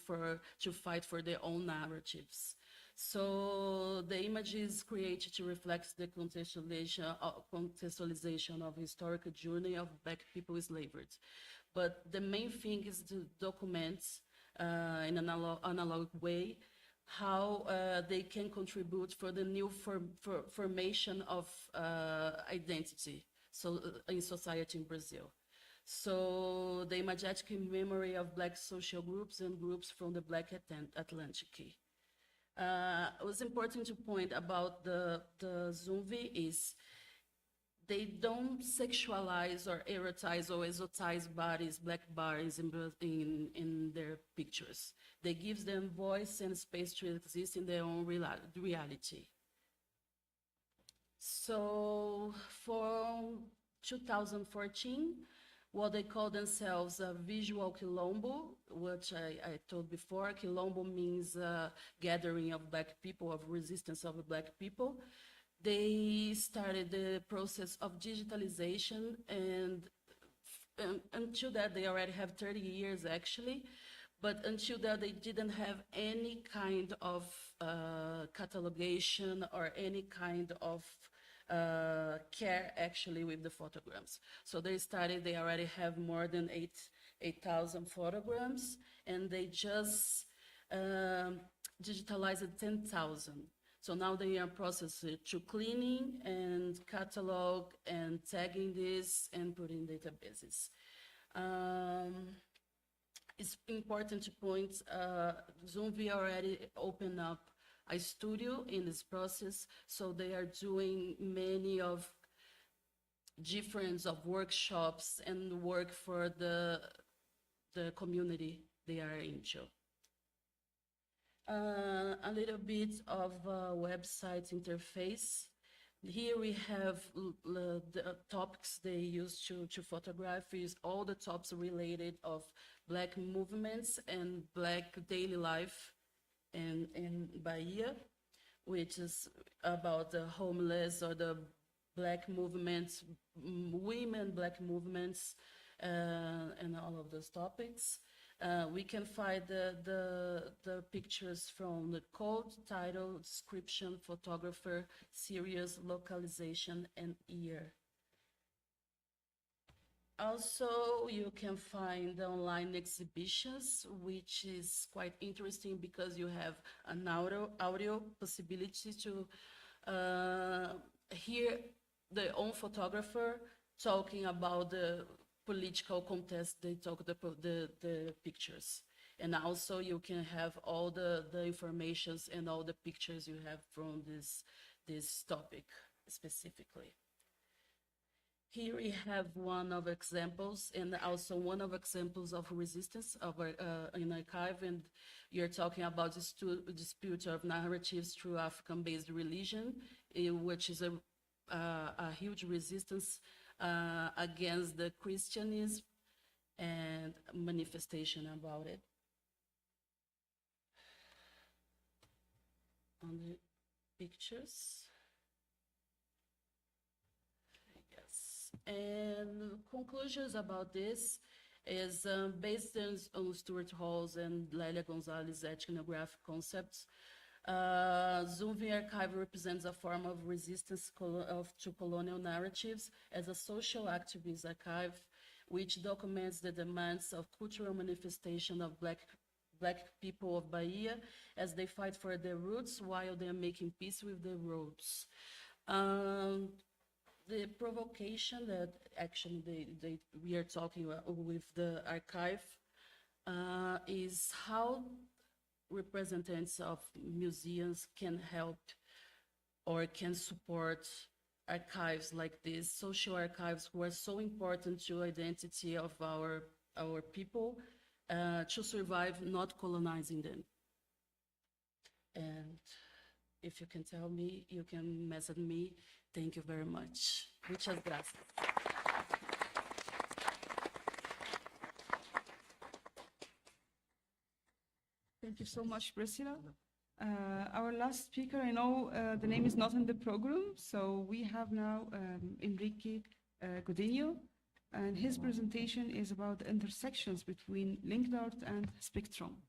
to fight for their own narratives. So the image is created to reflect the contextualization of historical journey of Black people enslaved. But the main thing is to document in an analog way how they can contribute for the new formation of identity in society in Brazil. So the imagetic memory of Black social groups and groups from the Black Atlantic. It was important to point about the Zumbi is they don't sexualize or erotize or exotize bodies, Black bodies in their pictures. They give them voice and space to exist in their own reality. So for 2014, what they call themselves a visual quilombo, which I told before. Quilombo means gathering of Black people, of resistance of Black people. They started the process of digitalization, and until that, they already have 30 years actually, but until that, they didn't have any kind of catalogation or any kind of care actually with the photograms. So they already have more than 8,000 photograms, and they just digitalized 10,000. So now they are processed to cleaning and catalog and tagging this and putting databases. It's important to point, ZoomV already opened up a studio in this process, so they are doing many of different of workshops and work for the community they are into. A little bit of website interface. Here we have the topics they use to photograph is all the topics related of Black movements and Black daily life in Bahia, which is about the homeless or the Black movements, women Black movements, and all of those topics. We can find the pictures from the code, title, description, photographer, series, localization, and year. Also, you can find online exhibitions, which is quite interesting because you have an audio possibility to hear the own photographer talking about the political contest they took the pictures. And also you can have all the informations and all the pictures you have from this topic specifically. Here we have one of examples and also one of examples of resistance of in archive, and you're talking about the dispute of narratives through African-based religion, which is a huge resistance against the Christianism and manifestation about it. On the pictures. Yes. And conclusions about this is based on Stuart Hall's and Lélia Gonzalez's ethnographic concepts. ZoomV archive represents a form of resistance to colonial narratives as a social activist archive, which documents the demands of cultural manifestation of Black people of Bahia as they fight for their roots while they are making peace with their roots. The provocation that actually we are talking with the archive is how representatives of museums can help or can support archives like this, social archives who are so important to identity of our people to survive, not colonizing them. And if you can tell me, you can message me. Thank you very much. Muchas gracias. Thank you so much, Priscilla. Our last speaker, I know the name is not in the program, so we have now Enrique Godinho, and his presentation is about the intersections between linked art and spectrum.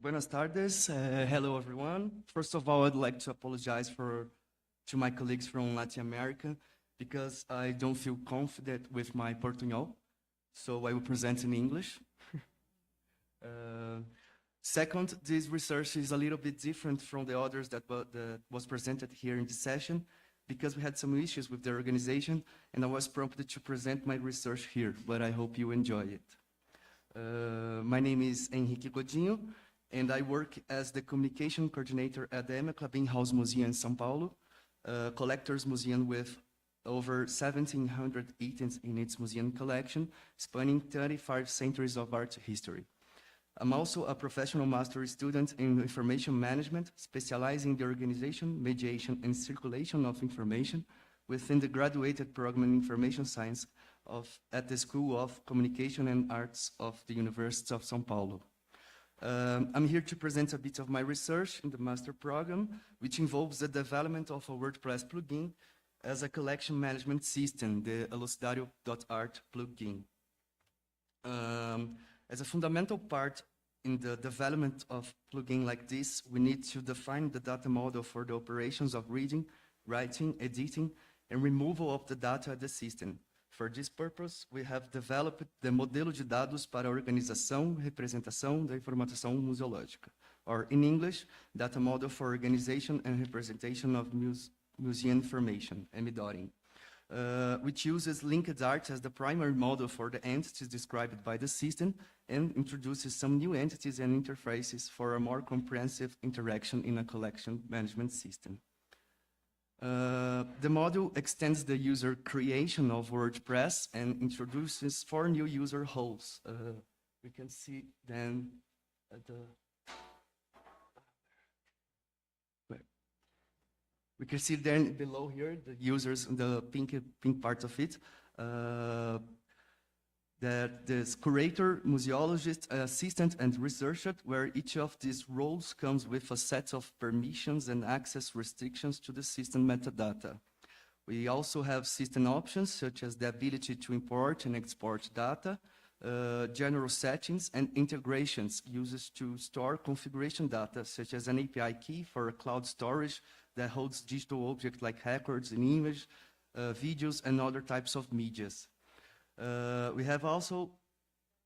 Buenas tardes. Hello, everyone. First of all, I'd like to apologize to my colleagues from Latin America because I don't feel confident with my Portuñol, so I will present in English. Second, this research is a little bit different from the others that was presented here in this session because we had some issues with the organization and I was prompted to present my research here, but I hope you enjoy it. My name is Enrique Godinho, and I work as the communication coordinator at the Emma Klabin House Museum in São Paulo, a collector's museum with over 1,700 items in its museum collection, spanning 35 centuries of art history. I'm also a professional master's student in information management, specializing in the organization, mediation, and circulation of information within the graduated program in information science at the School of Communication and Arts of the University of São Paulo. I'm here to present a bit of my research in the master program, which involves the development of a WordPress plugin as a collection management system, the elucidario.art plugin. As a fundamental part in the development of plugin like this, we need to define the data model for the operations of reading, writing, editing, and removal of the data at the system. For this purpose, we have developed the modelo de dados para organização, representação da informação museológica, or in English, data model for organization and representation of museum information, MDORIN, which uses linked art as the primary model for the entities described by the system and introduces some new entities and interfaces for a more comprehensive interaction in a collection management system. The module extends the user creation of WordPress and introduces 4 new user roles. We can see then at the we can see then below here the users in the pink part of it. That there's curator, museologist, assistant, and researcher, where each of these roles comes with a set of permissions and access restrictions to the system metadata. We also have system options, such as the ability to import and export data, general settings, and integrations used to store configuration data, such as an API key for a cloud storage that holds digital objects like records and images, videos, and other types of medias. We have also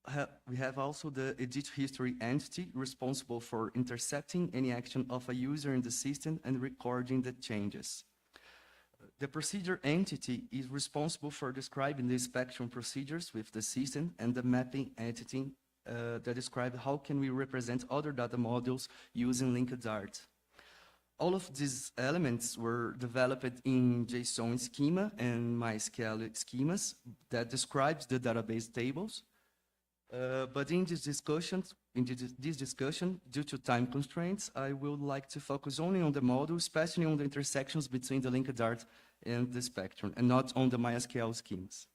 the edit history entity responsible for intercepting any action of a user in the system and recording the changes. The procedure entity is responsible for describing the spectrum procedures with the system, and the mapping entity that describes how can we represent other data modules using linked art. All of these elements were developed in JSON schema and MySQL schemas that describes the database tables. But in this discussion, due to time constraints, I would like to focus only on the model, especially on the intersections between the linked art and the spectrum, and not on the MySQL schemas.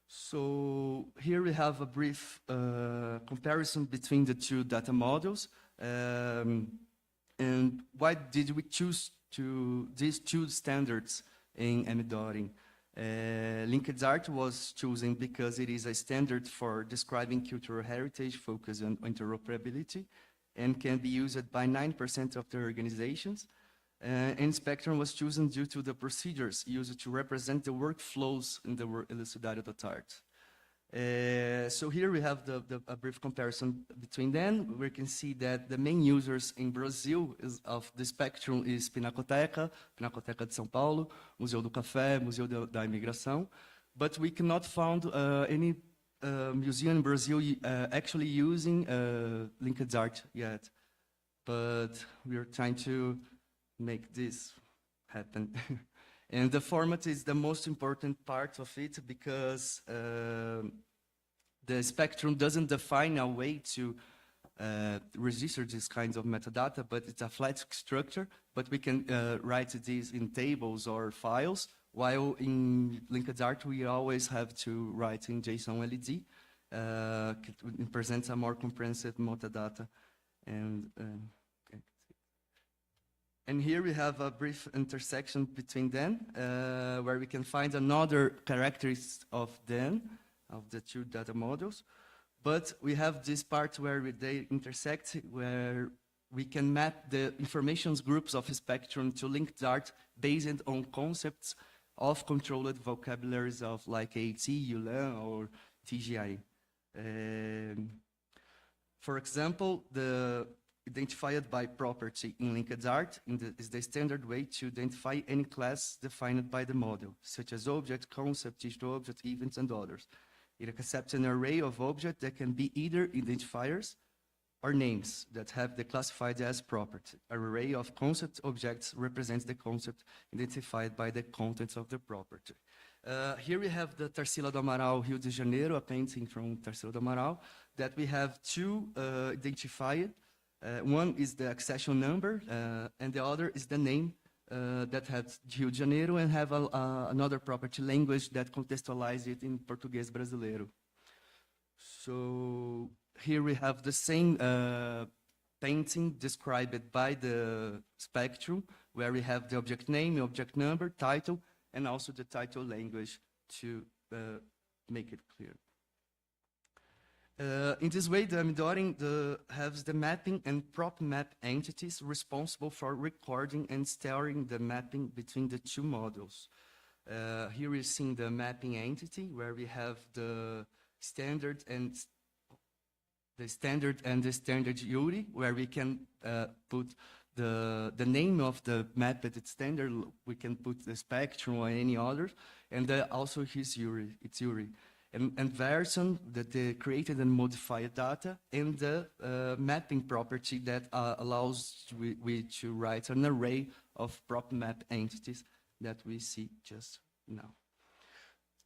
So here we have a brief comparison between the 2 data models. And why did we choose these 2 standards in MDORIN? Linked art was chosen because it is a standard for describing cultural heritage focused on interoperability and can be used by 9% of the organizations. And Spectrum was chosen due to the procedures used to represent the workflows in the elucidario.art. So here we have a brief comparison between them. We can see that the main users in Brazil of the spectrum is Pinacoteca de São Paulo, Museu do Café, Museu da Imigração, but we cannot find any museum in Brazil actually using linked art yet. But we are trying to make this happen. And the format is the most important part of it because the spectrum doesn't define a way to register these kinds of metadata, but it's a flat structure, but we can write these in tables or files, while in linked art we always have to write in JSON LD. It presents a more comprehensive metadata. And here we have a brief intersection between them, where we can find another characteristics of them, of the 2 data models. But we have this part where they intersect, where we can map the information groups of a spectrum to linked art based on concepts of controlled vocabularies of like AT, ULAN, or TGI. For example, the identified by property in linked art is the standard way to identify any class defined by the model, such as object, concept, digital object, events, and others. It accepts an array of objects that can be either identifiers or names that have the classified as property. An array of concept objects represents the concept identified by the contents of the property. Here we have the Tarsila do Amaral, Rio de Janeiro, a painting from Tarsila do Amaral, that we have 2 identified. One is the accession number, and the other is the name that has Rio de Janeiro and have another property language that contextualizes it in Português brasileiro. So here we have the same painting described by the spectrum, where we have the object name, object number, title, and also the title language to make it clear. In this way, the monitoring has the mapping and prop map entities responsible for recording and storing the mapping between the two models. Here we're seeing the mapping entity, where we have the standard and the standard URI, where we can put the name of the map at its standard. We can put the spectrum or any other, and also his URI, its URI. And version, the created and modified data, and the mapping property that allows we to write an array of prop map entities that we see just now.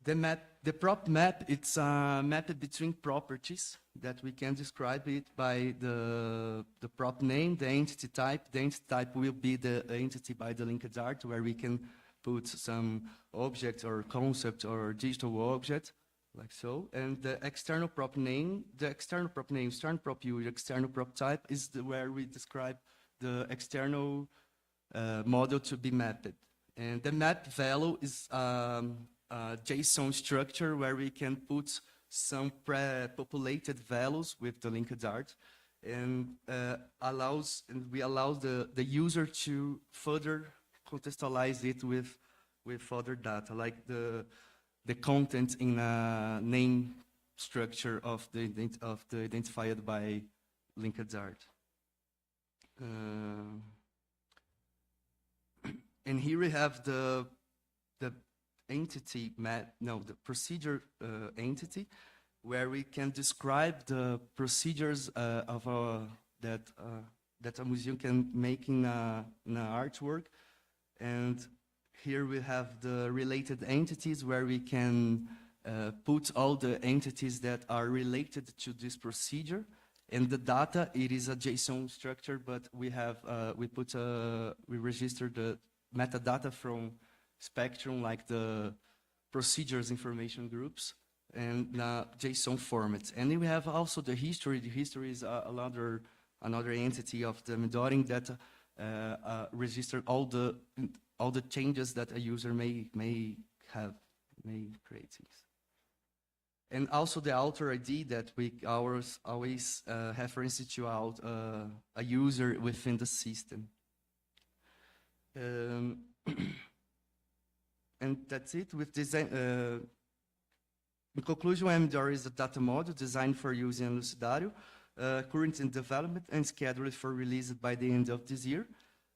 The prop map, it's a map between properties that we can describe it by the prop name, the entity type. The entity type will be the entity by the linked art, where we can put some object or concept or digital object, like so. And the external prop name, external prop URI, external prop type is where we describe the external model to be mapped. And the map value is JSON structure, where we can put some pre-populated values with the linked art, and we allow the user to further contextualize it with other data, like the content in a name structure of the identified by linked art. And here we have the entity map, no, the procedure entity, where we can describe the procedures that a museum can make in an artwork. And here we have the related entities, where we can put all the entities that are related to this procedure. And the data, it is a JSON structure, but we register the metadata from Spectrum, like the procedures information groups, and JSON formats. And then we have also the history. The history is another entity of the monitoring that register all the changes that a user may create. And also the author ID that we always reference to a user within the system. And that's it. With design, in conclusion, MDR is a data model designed for use in Lucidario, current in development and scheduled for release by the end of this year.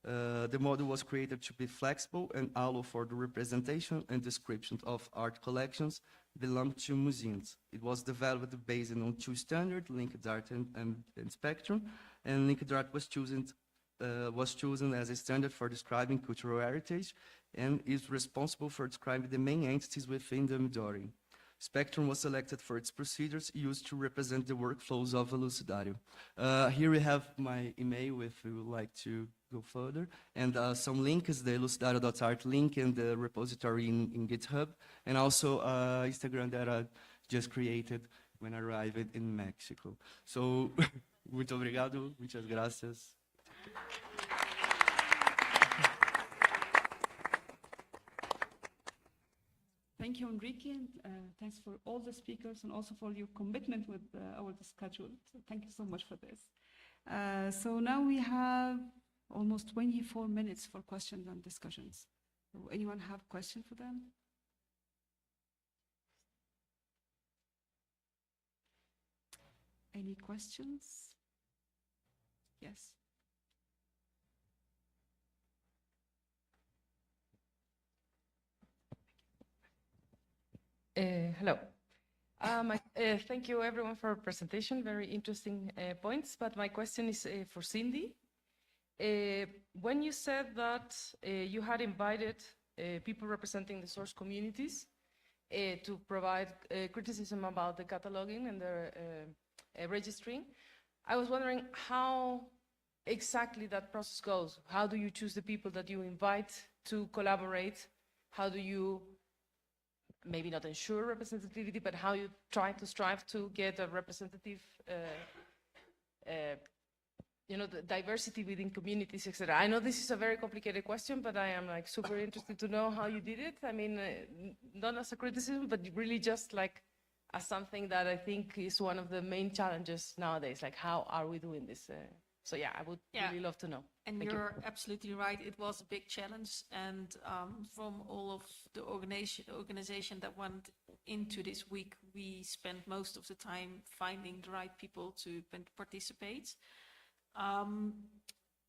The model was created to be flexible and allow for the representation and description of art collections belong to museums. It was developed based on two standards, linked art and Spectrum, and linked art was chosen as a standard for describing cultural heritage and is responsible for describing the main entities within the monitoring. Spectrum was selected for its procedures used to represent the workflows of Lucidario. Here we have my email if you would like to go further, and some links, the lucidario.art link and the repository in GitHub, and also Instagram that I just created when I arrived in Mexico. So, muito obrigado, muchas gracias. Thank you, Enrique. Thanks for all the speakers and also for your commitment with our schedule. So thank you so much for this. So now we have almost 24 minutes for questions and discussions. So anyone have a question for them? Any questions? Yes. Hello. Thank you everyone for your presentation, very interesting points, but my question is for Cindy. When you said that you had invited people representing the source communities to provide criticism about the cataloging and the registering, I was wondering how exactly that process goes. How do you choose the people that you invite to collaborate? How do you maybe not ensure representativity, but how you try to strive to get a representative, the diversity within communities, etc. I know this is a very complicated question, but I am like super interested to know how you did it. I mean, not as a criticism, but really just like as something that I think is one of the main challenges nowadays. Like, how are we doing this? So yeah, I would really love to know. And Thank you're absolutely right. It was a big challenge, and from all of the organization that went into this week, we spent most of the time finding the right people to participate.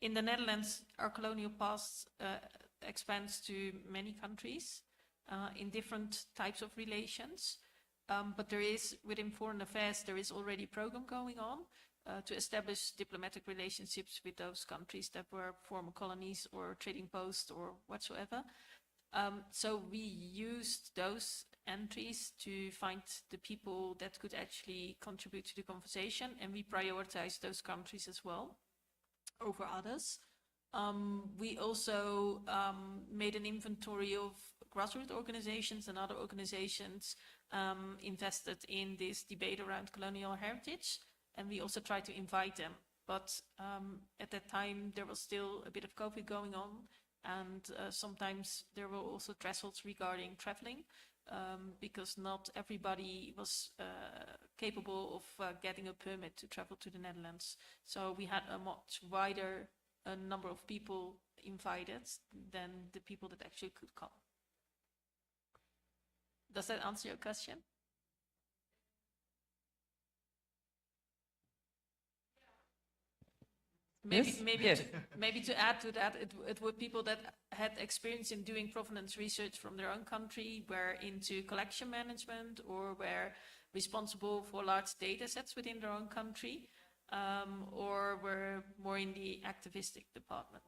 In the Netherlands, our colonial past expands to many countries in different types of relations. But there is, within foreign affairs, there is already a program going on to establish diplomatic relationships with those countries that were former colonies or trading posts or whatsoever. So we used those entries to find the people that could actually contribute to the conversation, and we prioritized those countries as well over others. We also made an inventory of grassroots organizations and other organizations invested in this debate around colonial heritage, and we also tried to invite them. But at that time, there was still a bit of COVID going on, and sometimes there were also thresholds regarding traveling, because not everybody was capable of getting a permit to travel to the Netherlands. So we had a much wider number of people invited than the people that actually could come. Does that answer your question? Maybe to add to that, it were people that had experience in doing provenance research from their own country, were into collection management, or were responsible for large data sets within their own country, or were more in the activistic department.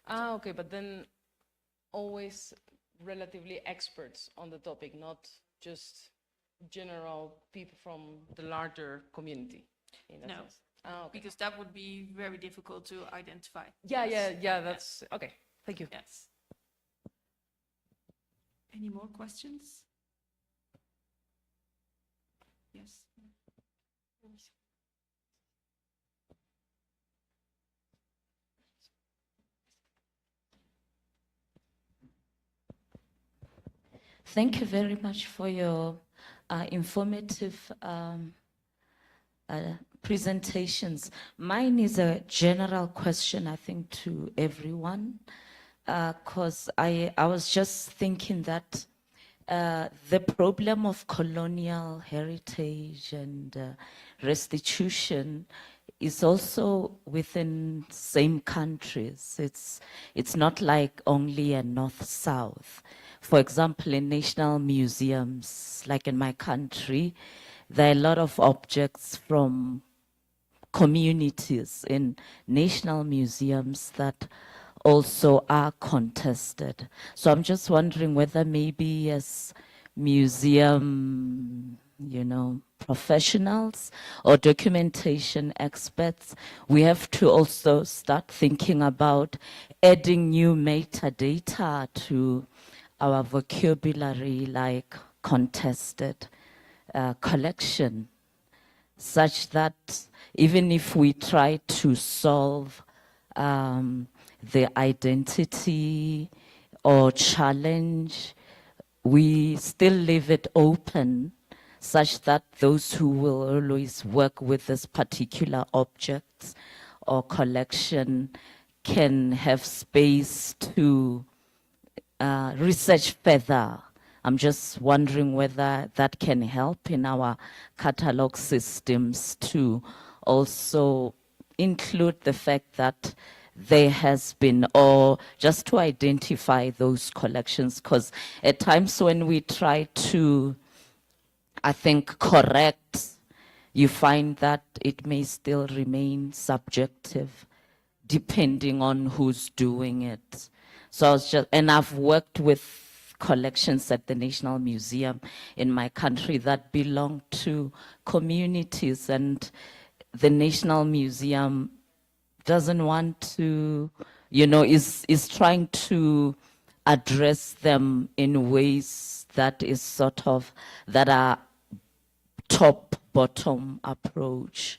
Ah, okay, but then always relatively experts on the topic, not just general people from the larger community, in a sense. Oh, okay. Because that would be very difficult to identify. Yeah, that's okay. Thank you. Yes. Any more questions? Yes. Thank you very much for your informative presentations. Mine is a general question, I think, to everyone, because I was just thinking that the problem of colonial heritage and restitution is also within same countries. It's not like only a north-south. For example, in national museums, like in my country, there are a lot of objects from communities in national museums that also are contested. So I'm just wondering whether maybe as museum, professionals or documentation experts, we have to also start thinking about adding new metadata to our vocabulary, like contested collection, such that even if we try to solve the identity or challenge, we still leave it open such that those who will always work with this particular objects or collection can have space to research further. I'm just wondering whether that can help in our catalog systems to also include the fact that there has been, or just to identify those collections, because at times when we try to, I think, correct, you find that it may still remain subjective depending on who's doing it. So I was just, and I've worked with collections at the National Museum in my country that belong to communities, and the National Museum doesn't want to, is trying to address them in ways that is sort of, that are top-bottom approach.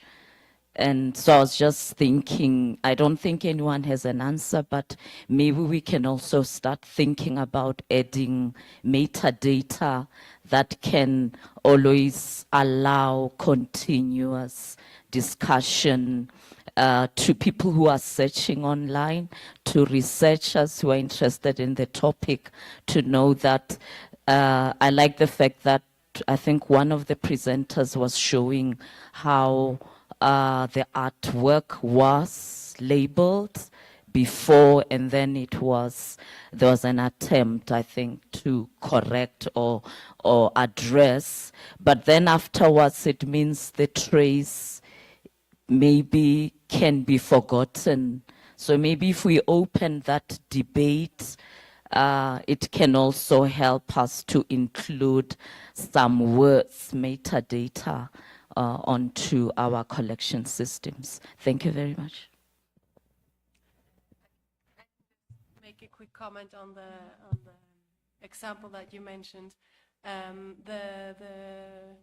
And so I was just thinking, I don't think anyone has an answer, but maybe we can also start thinking about adding metadata that can always allow continuous discussion to people who are searching online, to researchers who are interested in the topic, to know that I like the fact that I think one of the presenters was showing how the artwork was labeled before, and then there was an attempt, I think, to correct or address, but then afterwards it means the trace maybe can be forgotten. So maybe if we open that debate, it can also help us to include some words, metadata, onto our collection systems. Thank you very much. Make a quick comment on the example that you mentioned. The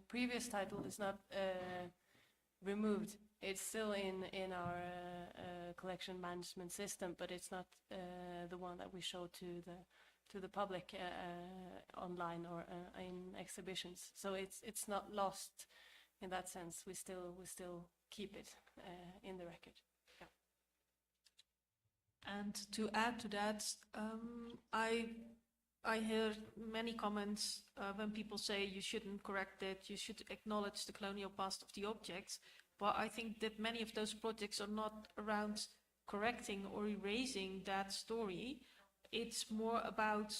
previous title is not removed. It's still in our collection management system, but it's not the one that we show to the public online or in exhibitions. So it's not lost in that sense. We still keep it in the record. Yeah. And to add to that, I hear many comments when people say you shouldn't correct it, you should acknowledge the colonial past of the objects. But I think that many of those projects are not around correcting or erasing that story. It's more about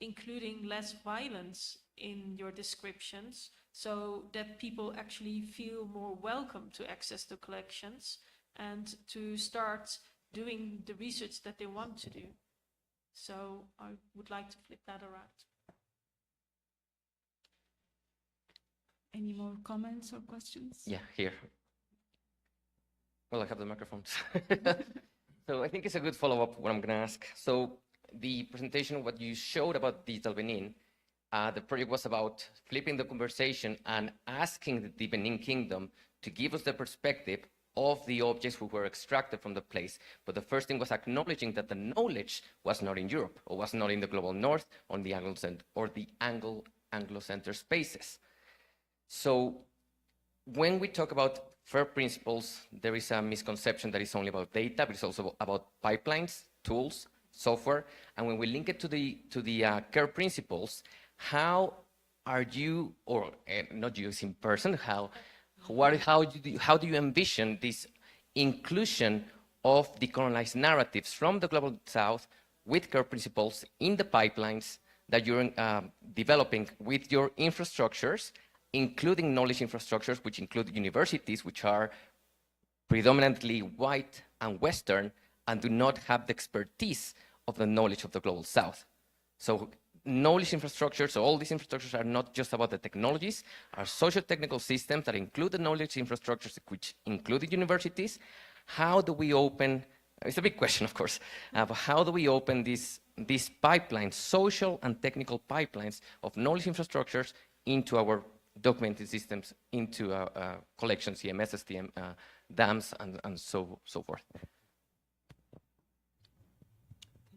including less violence in your descriptions, so that people actually feel more welcome to access the collections and to start doing the research that they want to do. So I would like to flip that around. Any more comments or questions? Yeah, here. Well, I have the microphones. So I think it's a good follow-up what I'm going to ask. So the presentation, what you showed about Digital Benin, the project was about flipping the conversation and asking the Benin Kingdom to give us the perspective of the objects who were extracted from the place. But the first thing was acknowledging that the knowledge was not in Europe, or was not in the global north, on the Anglo-Center spaces. So when we talk about FAIR principles, there is a misconception that it's only about data, but it's also about pipelines, tools, software. And when we link it to the CARE principles, how are you, or not you as in person, how do you envision this inclusion of decolonized narratives from the global south with CARE principles in the pipelines that you're developing with your infrastructures, including knowledge infrastructures, which include universities, which are predominantly white and Western, and do not have the expertise of the knowledge of the global south. So knowledge infrastructures, so all these infrastructures are not just about the technologies, are socio-technical systems that include the knowledge infrastructures, which include the universities. How do we open, it's a big question, of course, but how do we open these pipelines, social and technical pipelines of knowledge infrastructures into our documented systems, into collections, CMS, STM, dams, and so forth?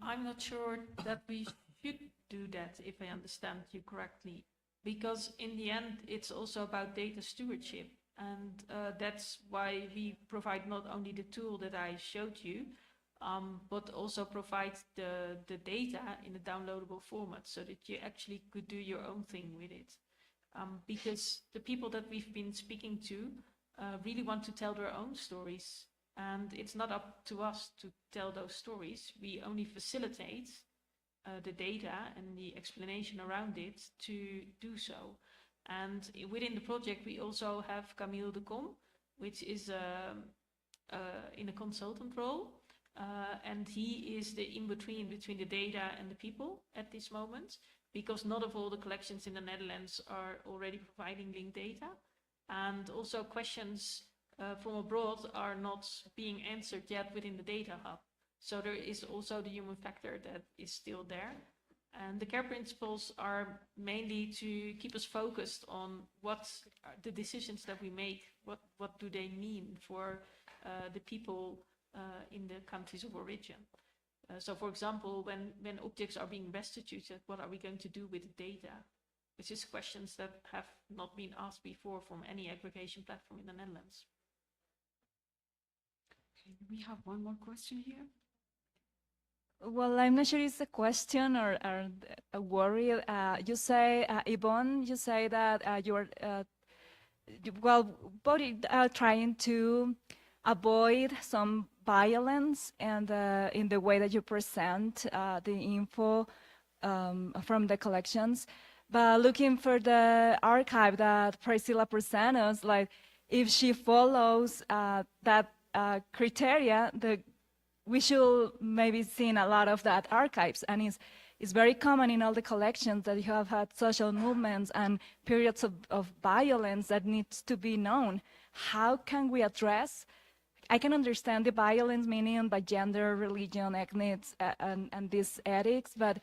I'm not sure that we should do that, if I understand you correctly, because in the end, it's also about data stewardship. And that's why we provide not only the tool that I showed you, but also provide the data in a downloadable format so that you actually could do your own thing with it. Because the people that we've been speaking to really want to tell their own stories. And it's not up to us to tell those stories. We only facilitate the data and the explanation around it to do so. And within the project, we also have Camille de Com, which is in a consultant role. And he is the in-between between the data and the people at this moment, because not of all the collections in the Netherlands are already providing linked data. And also questions from abroad are not being answered yet within the data hub. So there is also the human factor that is still there. And the care principles are mainly to keep us focused on what are the decisions that we make, what do they mean for the people in the countries of origin. So for example, when objects are being restituted, what are we going to do with the data? Which is questions that have not been asked before from any aggregation platform in the Netherlands. Okay, we have one more question here. Well, I'm not sure it's a question or a worry. You say, Yvonne, you say that you're, trying to avoid some violence and in the way that you present the info from the collections. But looking for the archive that Priscilla presented us, like if she follows that criteria, we should maybe seen a lot of that archives, and it's very common in all the collections that you have had social movements and periods of violence that needs to be known. How can we address? I can understand the violence meaning by gender, religion, ethnics, and these ethics, but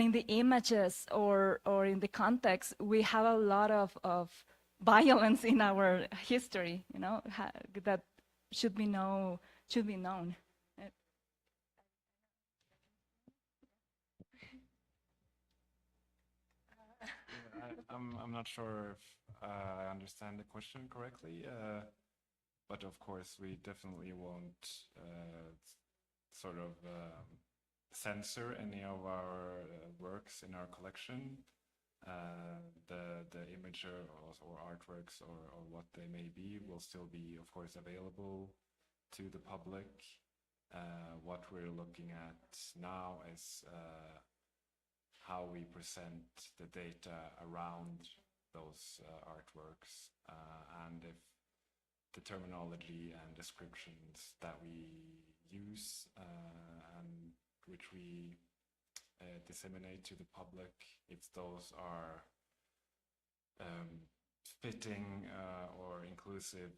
in the images or in the context, we have a lot of violence in our history, you know, that should be known. I'm not sure if I understand the question correctly, but of course we definitely won't sort of censor any of our works in our collection. The image or artworks or what they may be will still be, of course, available to the public. What we're looking at now is how we present the data around those artworks, and if the terminology and descriptions that we use and which we disseminate to the public, if those are fitting or inclusive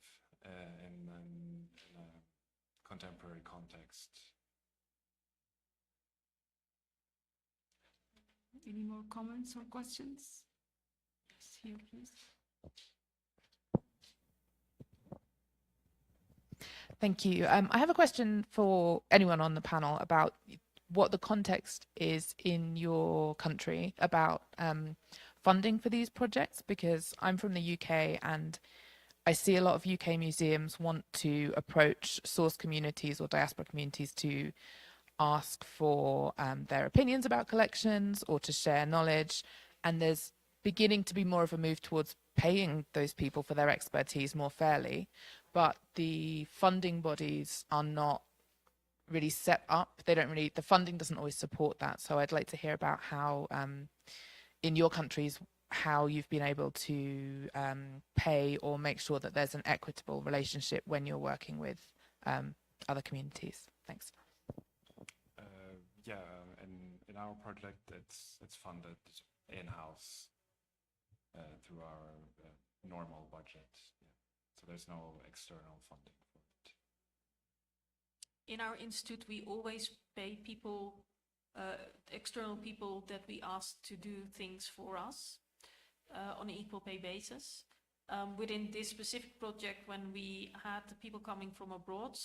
in a contemporary context. Any more comments or questions? Yes, here, please. Thank you. I have a question for anyone on the panel about what the context is in your country about funding for these projects, because I'm from the UK and I see a lot of UK museums want to approach source communities or diaspora communities to ask for their opinions about collections or to share knowledge, and there's beginning to be more of a move towards paying those people for their expertise more fairly, but the funding bodies are not really set up. The funding doesn't always support that. So I'd like to hear about how, in your countries, how you've been able to pay or make sure that there's an equitable relationship when you're working with other communities. Thanks. Yeah, in our project, it's funded in-house through our normal budget. Yeah. So there's no external funding for it. In our institute, we always pay people, external people that we ask to do things for us on an equal pay basis. Within this specific project, when we had the people coming from abroad,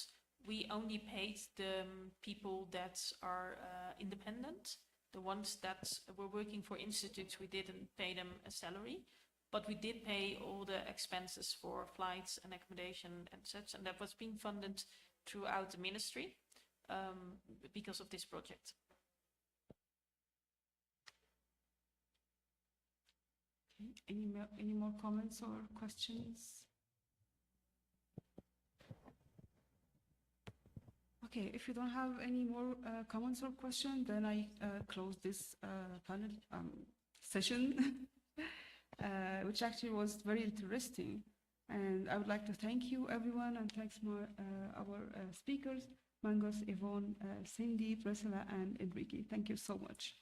we only paid the people that are independent. The ones that were working for institutes, we didn't pay them a salary, but we did pay all the expenses for flights and accommodation and such, and that was being funded throughout the ministry because of this project. Okay. Any more comments or questions? Okay, if you don't have any more comments or questions, then I close this panel session, which actually was very interesting. And I would like to thank you, everyone, and thanks our speakers, Magnus, Yvonne, Cindy, Priscilla, and Enrique. Thank you so much.